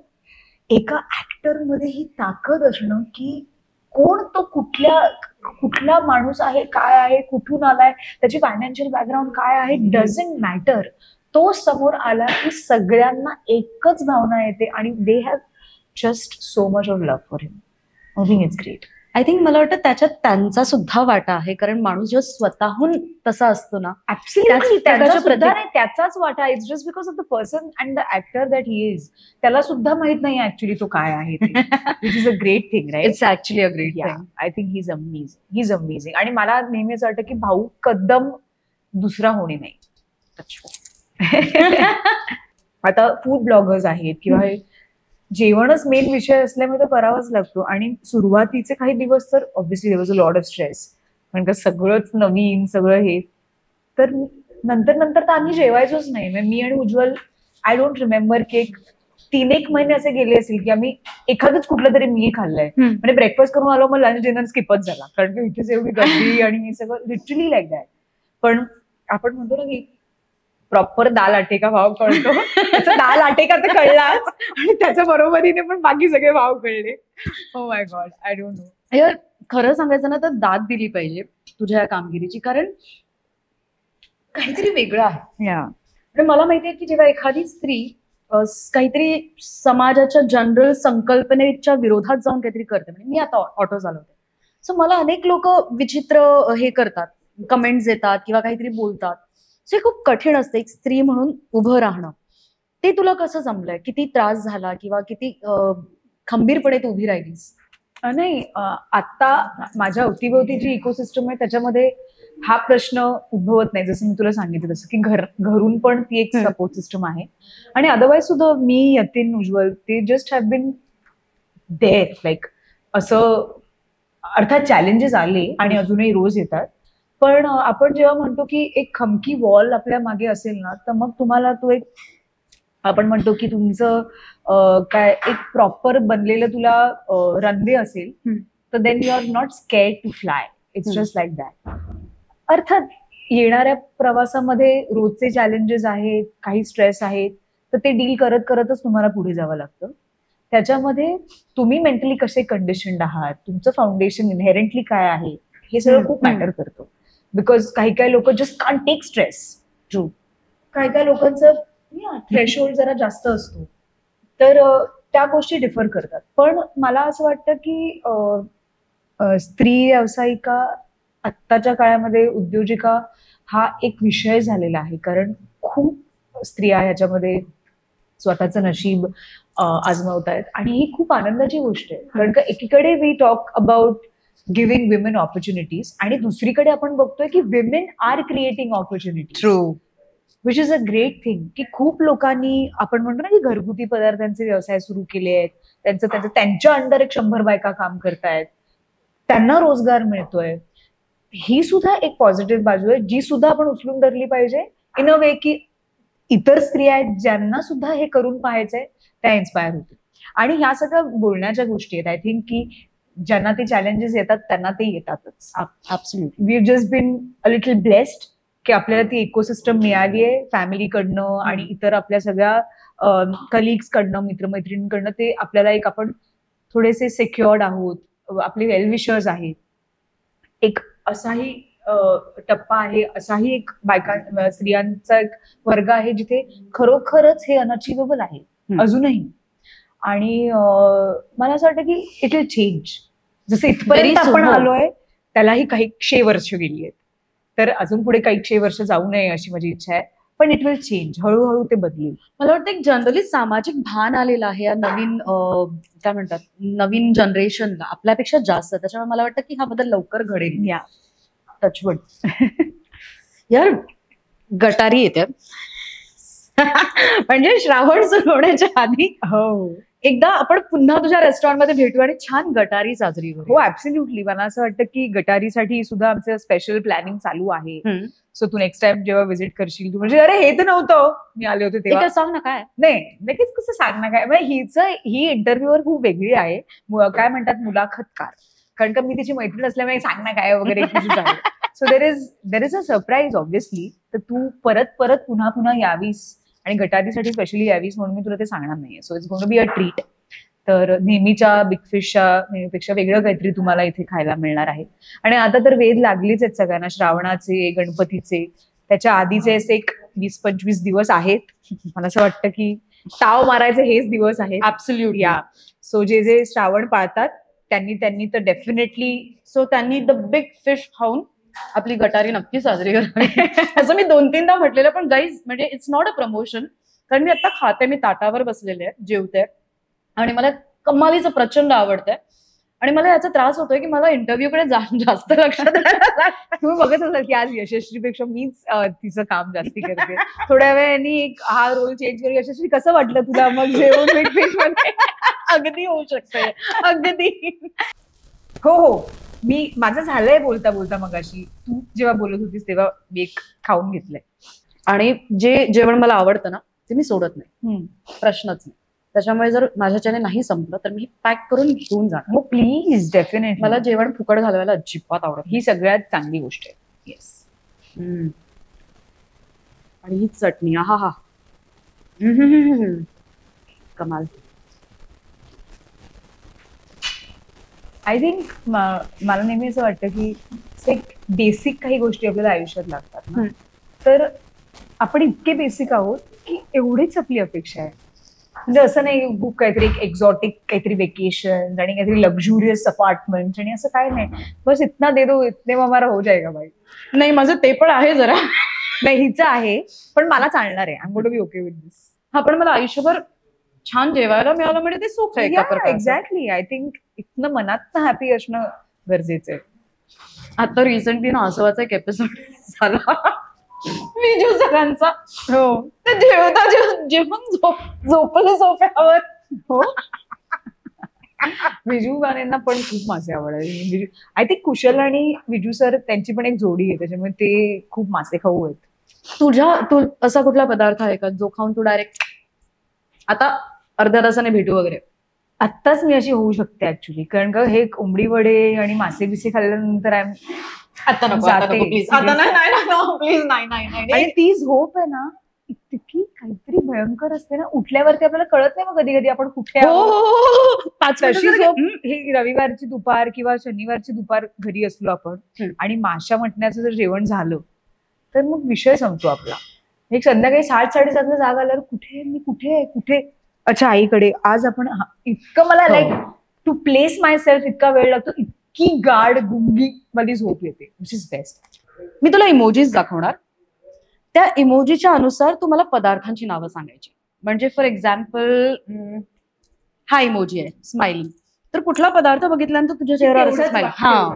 एका ऍक्टर मध्ये, ही ताकद असणं की कोण तो, कुठला माणूस आहे, काय आहे, कुठून आलाय, त्याची फायनान्शियल बॅकग्राऊंड काय आहे, डझंट मॅटर. तो समोर आला की सगळ्यांना एकच भावना येते आणि they have just so much of love for him. I think it's great. I think मला वाटतं त्याच्यात त्यांचा सुद्धा वाटा आहे, कारण माणूस जेव्हा स्वतःहून तसा असतो ना, त्याचाच वाटा. It's just because of the person and the actor that he is. त्याला सुद्धा माहित नाही ऍक्च्युली तो काय आहे, which is a great thing, right? It's actually a great thing. I think he is amazing. He is amazing. आणि मला नेहमी असं वाटतं की भाऊ कदम दुसरा होणे नाही. आता फूड ब्लॉगर्स आहेत किंवा जेवणच मेन विषय असल्यामुळे तो करावाच लागतो. आणि सुरुवातीचे काही दिवस तर obviously there was a lot of stress, कारण का सगळंच नवीन, सगळं हे. तर नंतर तर आम्ही जेवायचोच नाही. मी आणि उज्ज्वल, आय डोंट रिमेंबर की 3-1 महिने असे गेले असेल की आम्ही एखादंच कुठलं तरी मील खाल्लंय. म्हणजे ब्रेकफास्ट करून आलो, मग लंच डिनर स्किपच झाला, कारण की इथेच एवढी गर्दी आणि हे सगळं लिटरली लाईक दॅट. पण आपण म्हणतो ना की प्रॉपर दाल आटे का भाव कळतो, त्याचा दाल आटे का तर कळलाच, आणि त्याच्या बरोबरीने पण बाकी सगळे भाव कळले. Oh my God, I don't no. यार खरं सांगायचं ना तर दाद दिली पाहिजे तुझ्या या कामगिरीची, कारण काहीतरी वेगळं आहे. आणि मला माहितीये की जेव्हा एखादी स्त्री काहीतरी समाजाच्या जनरल संकल्पनेच्या विरोधात जाऊन काहीतरी करते, म्हणजे मी आता ऑटो चालवते, सो मला अनेक लोक विचित्र हे करतात, कमेंट्स देतात किंवा काहीतरी बोलतात. सो हे खूप कठीण असतं एक स्त्री म्हणून उभं राहणं. ते तुला कसं जमलंय? किती त्रास झाला किंवा किती खंबीरपणे तू उभी राहिलीस? नाही, आता माझ्या अवतीभोवती जी इकोसिस्टम आहे त्याच्यामध्ये हा प्रश्न उद्भवत नाही. जसं मी तुला सांगितलं तसं की घरून पण ती एक सपोर्ट सिस्टम आहे. आणि अदरवाईज सुद्धा मी, यतीन, उज्ज्वल, ते just have been there. Like असं अर्थात चॅलेंजेस आले आणि अजूनही रोज येतात, पण आपण जेव्हा म्हणतो की एक खमकी वॉल आपल्या मागे असेल ना, तर मग तुम्हाला तो एक, आपण म्हणतो की तुमचं काय एक प्रॉपर बनलेलं तुला रनवे असेल, तर then you are not scared to fly. It's just like that. अर्थात येणाऱ्या प्रवासामध्ये रोजचे चॅलेंजेस आहेत, काही स्ट्रेस आहेत, तर ते डील करत करतच तुम्हाला पुढे जावं लागतं. त्याच्यामध्ये तुम्ही मेंटली कसे कंडिशन्ड आहात, तुमचं फाउंडेशन इनहेरंटली काय आहे, हे सगळं खूप मॅटर करतं. बिकॉज काही लोक just can't take stress. True. काही लोकांचं थ्रेशोल्ड जरा जास्त असतो, तर त्या गोष्टी डिफर करतात. पण मला असं वाटतं की स्त्री व्यावसायिका आत्ताच्या काळामध्ये, उद्योजिका हा एक विषय झालेला आहे, कारण खूप स्त्रिया ह्याच्यामध्ये स्वतःचं नशीब आजमावत आहेत. आणि ही खूप आनंदाची गोष्ट आहे, कारण का एकीकडे we talk about giving women opportunities, आणि दुसरीकडे आपण बघतोय की women are creating opportunities. True. Which is a great thing. की खूप लोकांनी, आपण म्हणतो ना की घरगुती पदार्थांचे व्यवसाय सुरू केले आहेत, त्यांच्या अंडर 100 बायका काम करतायत, त्यांना रोजगार मिळतोय. ही सुद्धा एक पॉझिटिव्ह बाजू आहे, जी सुद्धा आपण उचलून धरली पाहिजे इन अ वे की इतर स्त्रिया आहेत ज्यांना सुद्धा हे करून पाहायचंय, त्या इन्स्पायर होतील. आणि ह्या सगळ्या बोलण्याच्या गोष्टी आहेत. आय थिंक की ज्यांना ते चॅलेंजेस येतात त्यांना ते येतातच. Absolutely. We have just been a little blessed की आपल्याला ती इकोसिस्टम मिळाली आहे, फॅमिलीकडनं आणि इतर आपल्या सगळ्या कलिग्सकडनं, मित्रमैत्रिणींकडनं. ते आपल्याला एक, आपण थोडेसे सेक्युअर्ड आहोत, आपले वेलविशर्स आहेत, एक असाही टप्पा आहे, असाही एक स्त्रियांचा एक वर्ग आहे जिथे खरोखरच हे अनअचिवेबल आहे अजूनही. आणि मला असं वाटतं की इट विल चेंज. जसं इथपर्यंत आपण आलोय त्यालाही काही 100 वर्ष गेली आहेत, तर अजून पुढे काही 100 वर्ष जाऊ नये अशी माझी इच्छा आहे. पण इट विल चेंज, हळूहळू ते बदलेल. मला वाटतं एक जनरली सामाजिक भान आलेलं आहे या नवीन काय म्हणतात नवीन जनरेशनला आपल्यापेक्षा जास्त. त्याच्यामुळे मला वाटतं की हा बदल लवकर घडेल. या टचवड. यार गटारी येते. म्हणजे श्रावण सुरू होण्याच्या आधी हो एकदा आपण पुन्हा तुझ्या रेस्टॉरंटमध्ये भेटू आणि छान गटारी साजरी करू. हो ऍब्सोल्युटली. मला असं वाटतं की गटारीसाठी सुद्धा आमचं स्पेशल प्लॅनिंग चालू आहे. सो तू नेक्स्ट टाइम जेव्हा व्हिजिट करशील तू म्हणजे अरे हे तर नव्हतं मी आले होते तेव्हा. सांग ना काय. नाही नक्कीच कसं सांगणार काय म्हणजे ही इंटरव्ह्यूवर खूप वेगळी आहे. काय म्हणतात मुलाखतकार, कारण का मी तिची मैत्रीण असल्यामुळे सांगणार काय वगैरे. So there is a surprise obviously. तर तू परत पुन्हा पुन्हा यावीस आणि गटारीसाठी स्पेशली यावीस म्हणून मी तुला ते सांगणार नाहीये. So it's going to be a treat. तर नेहमीच्या बिग फिशच्या नेहमीपेक्षा वेगळं काहीतरी तुम्हाला इथे खायला मिळणार आहे. आणि आता तर वेध लागलीच आहेत सगळ्यांना, श्रावणाचे, गणपतीचे. त्याच्या आधीचे असे एक 20-25 दिवस आहेत. मला असं वाटतं की ताव मारायचे हेच दिवस आहेत. ऍब्सोल्युट. या सो जे श्रावण पाळतात त्यांनी तर डेफिनेटली त्यांनी द बिग फिश खाऊन आपली गटारी नक्की साजरी करावी. असं मी 2-3दा म्हटलेलं, पण गाईज म्हणजे इट्स नॉट अ प्रमोशन. कारण मी आता खाते, मी ताटावर बसलेले आहे, जेवते आणि मला कमालीचं प्रचंड आवडतंय. आणि मला याचा त्रास होतोय की मला इंटरव्ह्यूकडे जास्त लक्ष द्यायला लागतं. तुम्ही बघत असाल की आज यशस्वीपेक्षा मीच तिचं काम जास्ती करते. थोड्या वेळाने हा रोल चेंज करू. यशस्वी कसं वाटलं तुला मग जेवण बिग फिश मध्ये? अगदी होऊ शकतंय, अगदी. हो माझं झालंय बोलता बोलता मगाशी. तू जेव्हा बोलत होतीस तेव्हा मी एक खाऊन घेतलंय. आणि जे जेवण मला आवडतं ना ते मी सोडत नाही, प्रश्नच नाही. त्याच्यामुळे जर माझ्याच्याने नाही संपलं तर मी पॅक करून घेऊन जाणार. हो प्लीज डेफिनेटली. मला जेवण फुकट घालवायला अजिबात आवडत. ही सगळ्यात चांगली गोष्ट आहे. येस. आणि ही चटणी हा कमाल. आय थिंक मला नेहमी असं वाटतं की एक बेसिक काही गोष्टी आपल्याला आयुष्यात लागतात ना. तर आपण इतके बेसिक आहोत की एवढीच आपली अपेक्षा आहे. म्हणजे असं नाही खूप काहीतरी एक एक्झॉटिक काहीतरी वेकेशन आणि काहीतरी लक्झुरियस अपार्टमेंट आणि असं काय नाही. बस इतना दे दो, इतने में हमारा हो जाएगा भाई. नाही माझं ते पण आहे जरा. नाही हिचं आहे पण मला चालणार आहे. I am going to be okay with this. हा पण मला आयुष्यभर छान जेवायला मिळालं म्हणजे ते सुख आहे. एक्झॅक्टली. आय थिंक इतनं मनात हॅपी असणं गरजेचं आहे. आता रिसेंटली ना आसवाचा एक एपिसोड झाला विजू सरांचा. हो ते जेवण झोपले सोफ्यावर. हो विजू गाण्यांना पण खूप मासे आवडतात. आय थिंक कुशल आणि विजू सर त्यांची पण एक जोडी आहे, त्याच्यामुळे ते खूप मासे खाऊ आहेत. तू असा कुठला पदार्थ आहे का जो खाऊन तू डायरेक्ट आता अर्ध्या तासाने भेटू वगैरे? आत्ताच मी अशी होऊ शकते ऍक्च्युली, कारण का हे कोंबडी वडे आणि मासे बिसे खाल्ल्यानंतर आता नको प्लीज. आता नाही. आणि ती झोप आहे ना इतकी काहीतरी भयंकर असते ना, उठल्यावरती आपल्याला कळत नाही मग कधी कधी आपण कुठे तशी झोप. ही रविवारची दुपार किंवा शनिवारची दुपार घरी असलो आपण आणि माशा मटण्याचं जर जेवण झालं तर मग विषय संपतो आपला. एक संध्याकाळी 7-7:30 जाग आल्यावर कुठे अच्छा आईकडे. आज आपण इतकं मला like to place myself इतका वेळ लागतो. इतकी गाढ गुंगी वाली झोप येते, विच इज बेस्ट. मी तुला इमोजीज दाखवणार, त्या इमोजीच्या अनुसार तू मला पदार्थांची नावं सांगायची. म्हणजे फॉर एक्झाम्पल हा इमोजी आहे स्माइलिंग, तर कुठला पदार्थ बघितल्यानंतर तुझ्या चेहऱ्यावर स्माइल. हा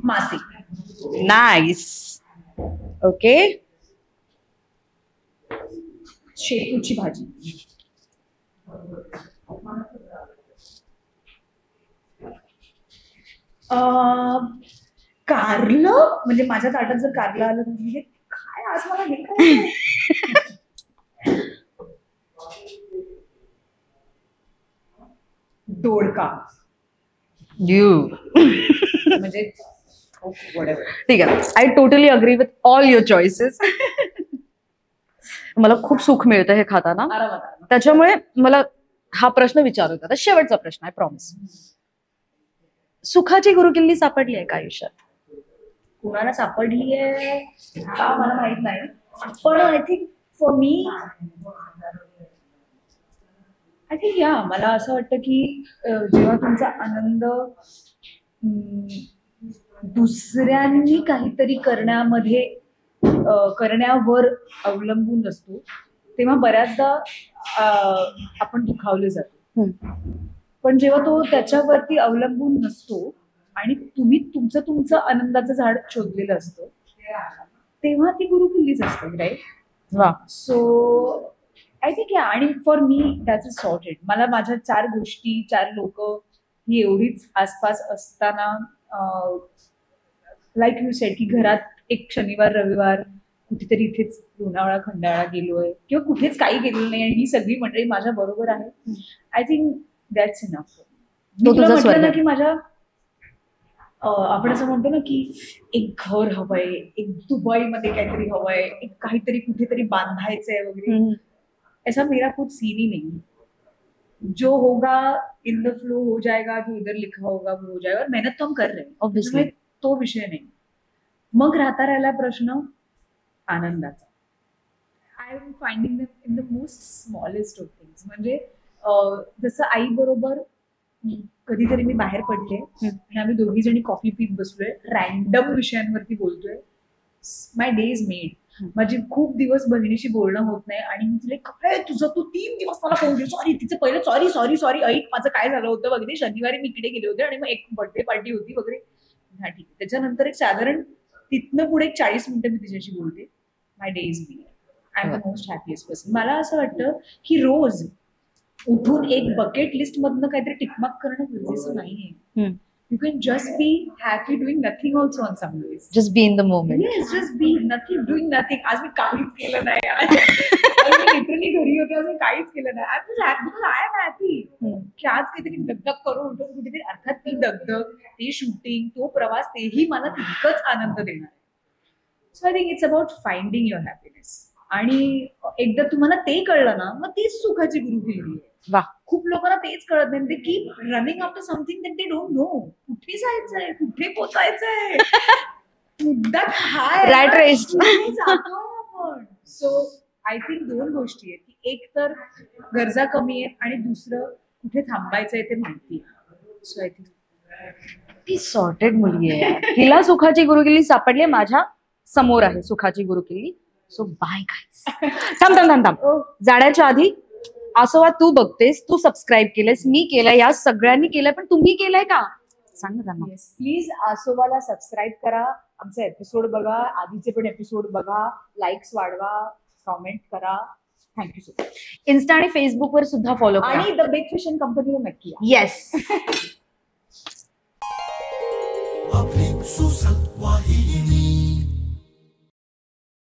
मासे. नाईस. ओके. शेपूची भाजी. कारलं. म्हणजे माझ्या ताटात जर कारलं आलं तर म्हणजे काय आज मला हे काय. दोडका. म्हणजे ठीक आहे. I totally agree with all your choices. मला खूप सुख मिळतं हे खाताना, त्याच्यामुळे मला हा प्रश्न विचारू होता. शेवटचा प्रश्न आहे, प्रॉमिस. सुखाची गुरुकिल्ली सापडली आहे का आयुष्यात? कुणाला सापडली आहे का मला माहित नाही, पण आय थिंक फॉर मी मला असं वाटतं की जेव्हा तुमचा आनंद दुसऱ्यांनी काहीतरी करण्यावर अवलंबून असतो तेव्हा बऱ्याचदा आपण दुखावले जातो. पण जेव्हा तो त्याच्यावरती अवलंबून नसतो आणि तुम्ही तुमचं आनंदाचं झाड शोधलेलं असतं तेव्हा ती गुरुकिल्लीच असते, राईट? सो आय थिंक आणि for me that's is sorted. मला माझ्या 4 गोष्टी 4 लोक ही एवढीच आसपास असताना लाईक यू सेड की घरात एक शनिवार रविवार कुठेतरी इथेच लोणावळा खंडाळा गेलोय किंवा कुठेच काही गेलेलं नाही आणि ही सगळी मंडळी माझ्या बरोबर आहे. I think that's enough. म्हटलं ना की माझ्या आपण असं म्हणतो ना की एक घर हवंय, एक दुबईमध्ये काहीतरी हवंय, एक काहीतरी कुठेतरी बांधायचंय वगैरे. ऐसा मेरा कुछ सीन ही नहीं. जो होगा इन द फ्लो हो जाएगा, जो इधर लिखा होगा वो हो जाएगा. और मेहनत तो हम कर रहे हैं, ऑब्वियसली तो विषय नाही. मग राहिला प्रश्न आनंदाचा. I am finding them in the most smallest of things. म्हणजे जसं आई बरोबर कधीतरी मी बाहेर पडले आणि आम्ही दोघी जणी कॉफी पीत बसलोय, रॅन्डम विषयांवरती बोलतोय. माय डे इज मेड. माझी खूप दिवस बहिणीशी बोलणं होत नाही आणि मी तिला काय तुझं तू 3 दिवस मला फोन केली, सॉरी तिचं पहिलं सॉरी ऐक माझं काय झालं होतं वगैरे, शनिवारी मी इकडे गेले होते आणि मग एक बर्थडे पार्टी होती वगैरे. हा ठीक आहे. त्याच्यानंतर एक साधारण तिथनं पुढे 40 मिनिटं मी तिच्याशी बोलते. My day is made. I am the most happiest person. मला असं वाटतं की रोज उठून एक बकेट लिस्ट मधनं काहीतरी टिकमार्क करणं गरजेचं नाहीये. You can just be happy doing nothing also on some days. Just be in the moment. Yes, just be nothing, doing nothing. आज मी काहीच केलं नाही. आज मी लिटरली घरी होते, आज मी काहीच केलं नाही. I was happy because I am happy. की आज काहीतरी दगदग करून उठून कुठेतरी, अर्थात ती दगदग, ते शूटिंग, तो प्रवास, तेही मला तितकंच आनंद देणार आहे. So I think it's about finding your happiness. आणि एकदा तुम्हाला ते कळलं ना, मग तीच सुखाची गुरुकिल्ली आहे. खूप लोकांना तेच कळत नाही. ते keep running after something that they don't know. कुठे जायचंय, कुठे पोचायचंय, मुद्दा काय रॅट रेस आपण. सो आय थिंक 2 गोष्टी आहेत की एक तर गरजा कमी आहेत आणि दुसरं कुठे थांबायचंय ते माहिती. सो आय थिंक ती सॉर्टेड मुलगी आहे. हिला सुखाची गुरुकिल्ली सापडली, माझ्या समोर आहे सुखाची गुरुकिल्ली. So bye guys. थांब जाण्याच्या आधी आसोवा तू बघतेस, तू सबस्क्राईब केलंस, मी केलंय, या सगळ्यांनी केलंय, पण तुम्ही केलंय का सांग ना त्यांना. प्लीज आसोवाला सबस्क्राईब करा, आमचा एपिसोड बघा, आधीचे पण एपिसोड बघा, लाईक्स वाढवा, कॉमेंट करा. Thank you so much. इन्स्टा आणि फेसबुकवर सुद्धा फॉलो करा आणि द बिग फिश कंपनीला नक्की. येस. आपली सुसंवाहिनी.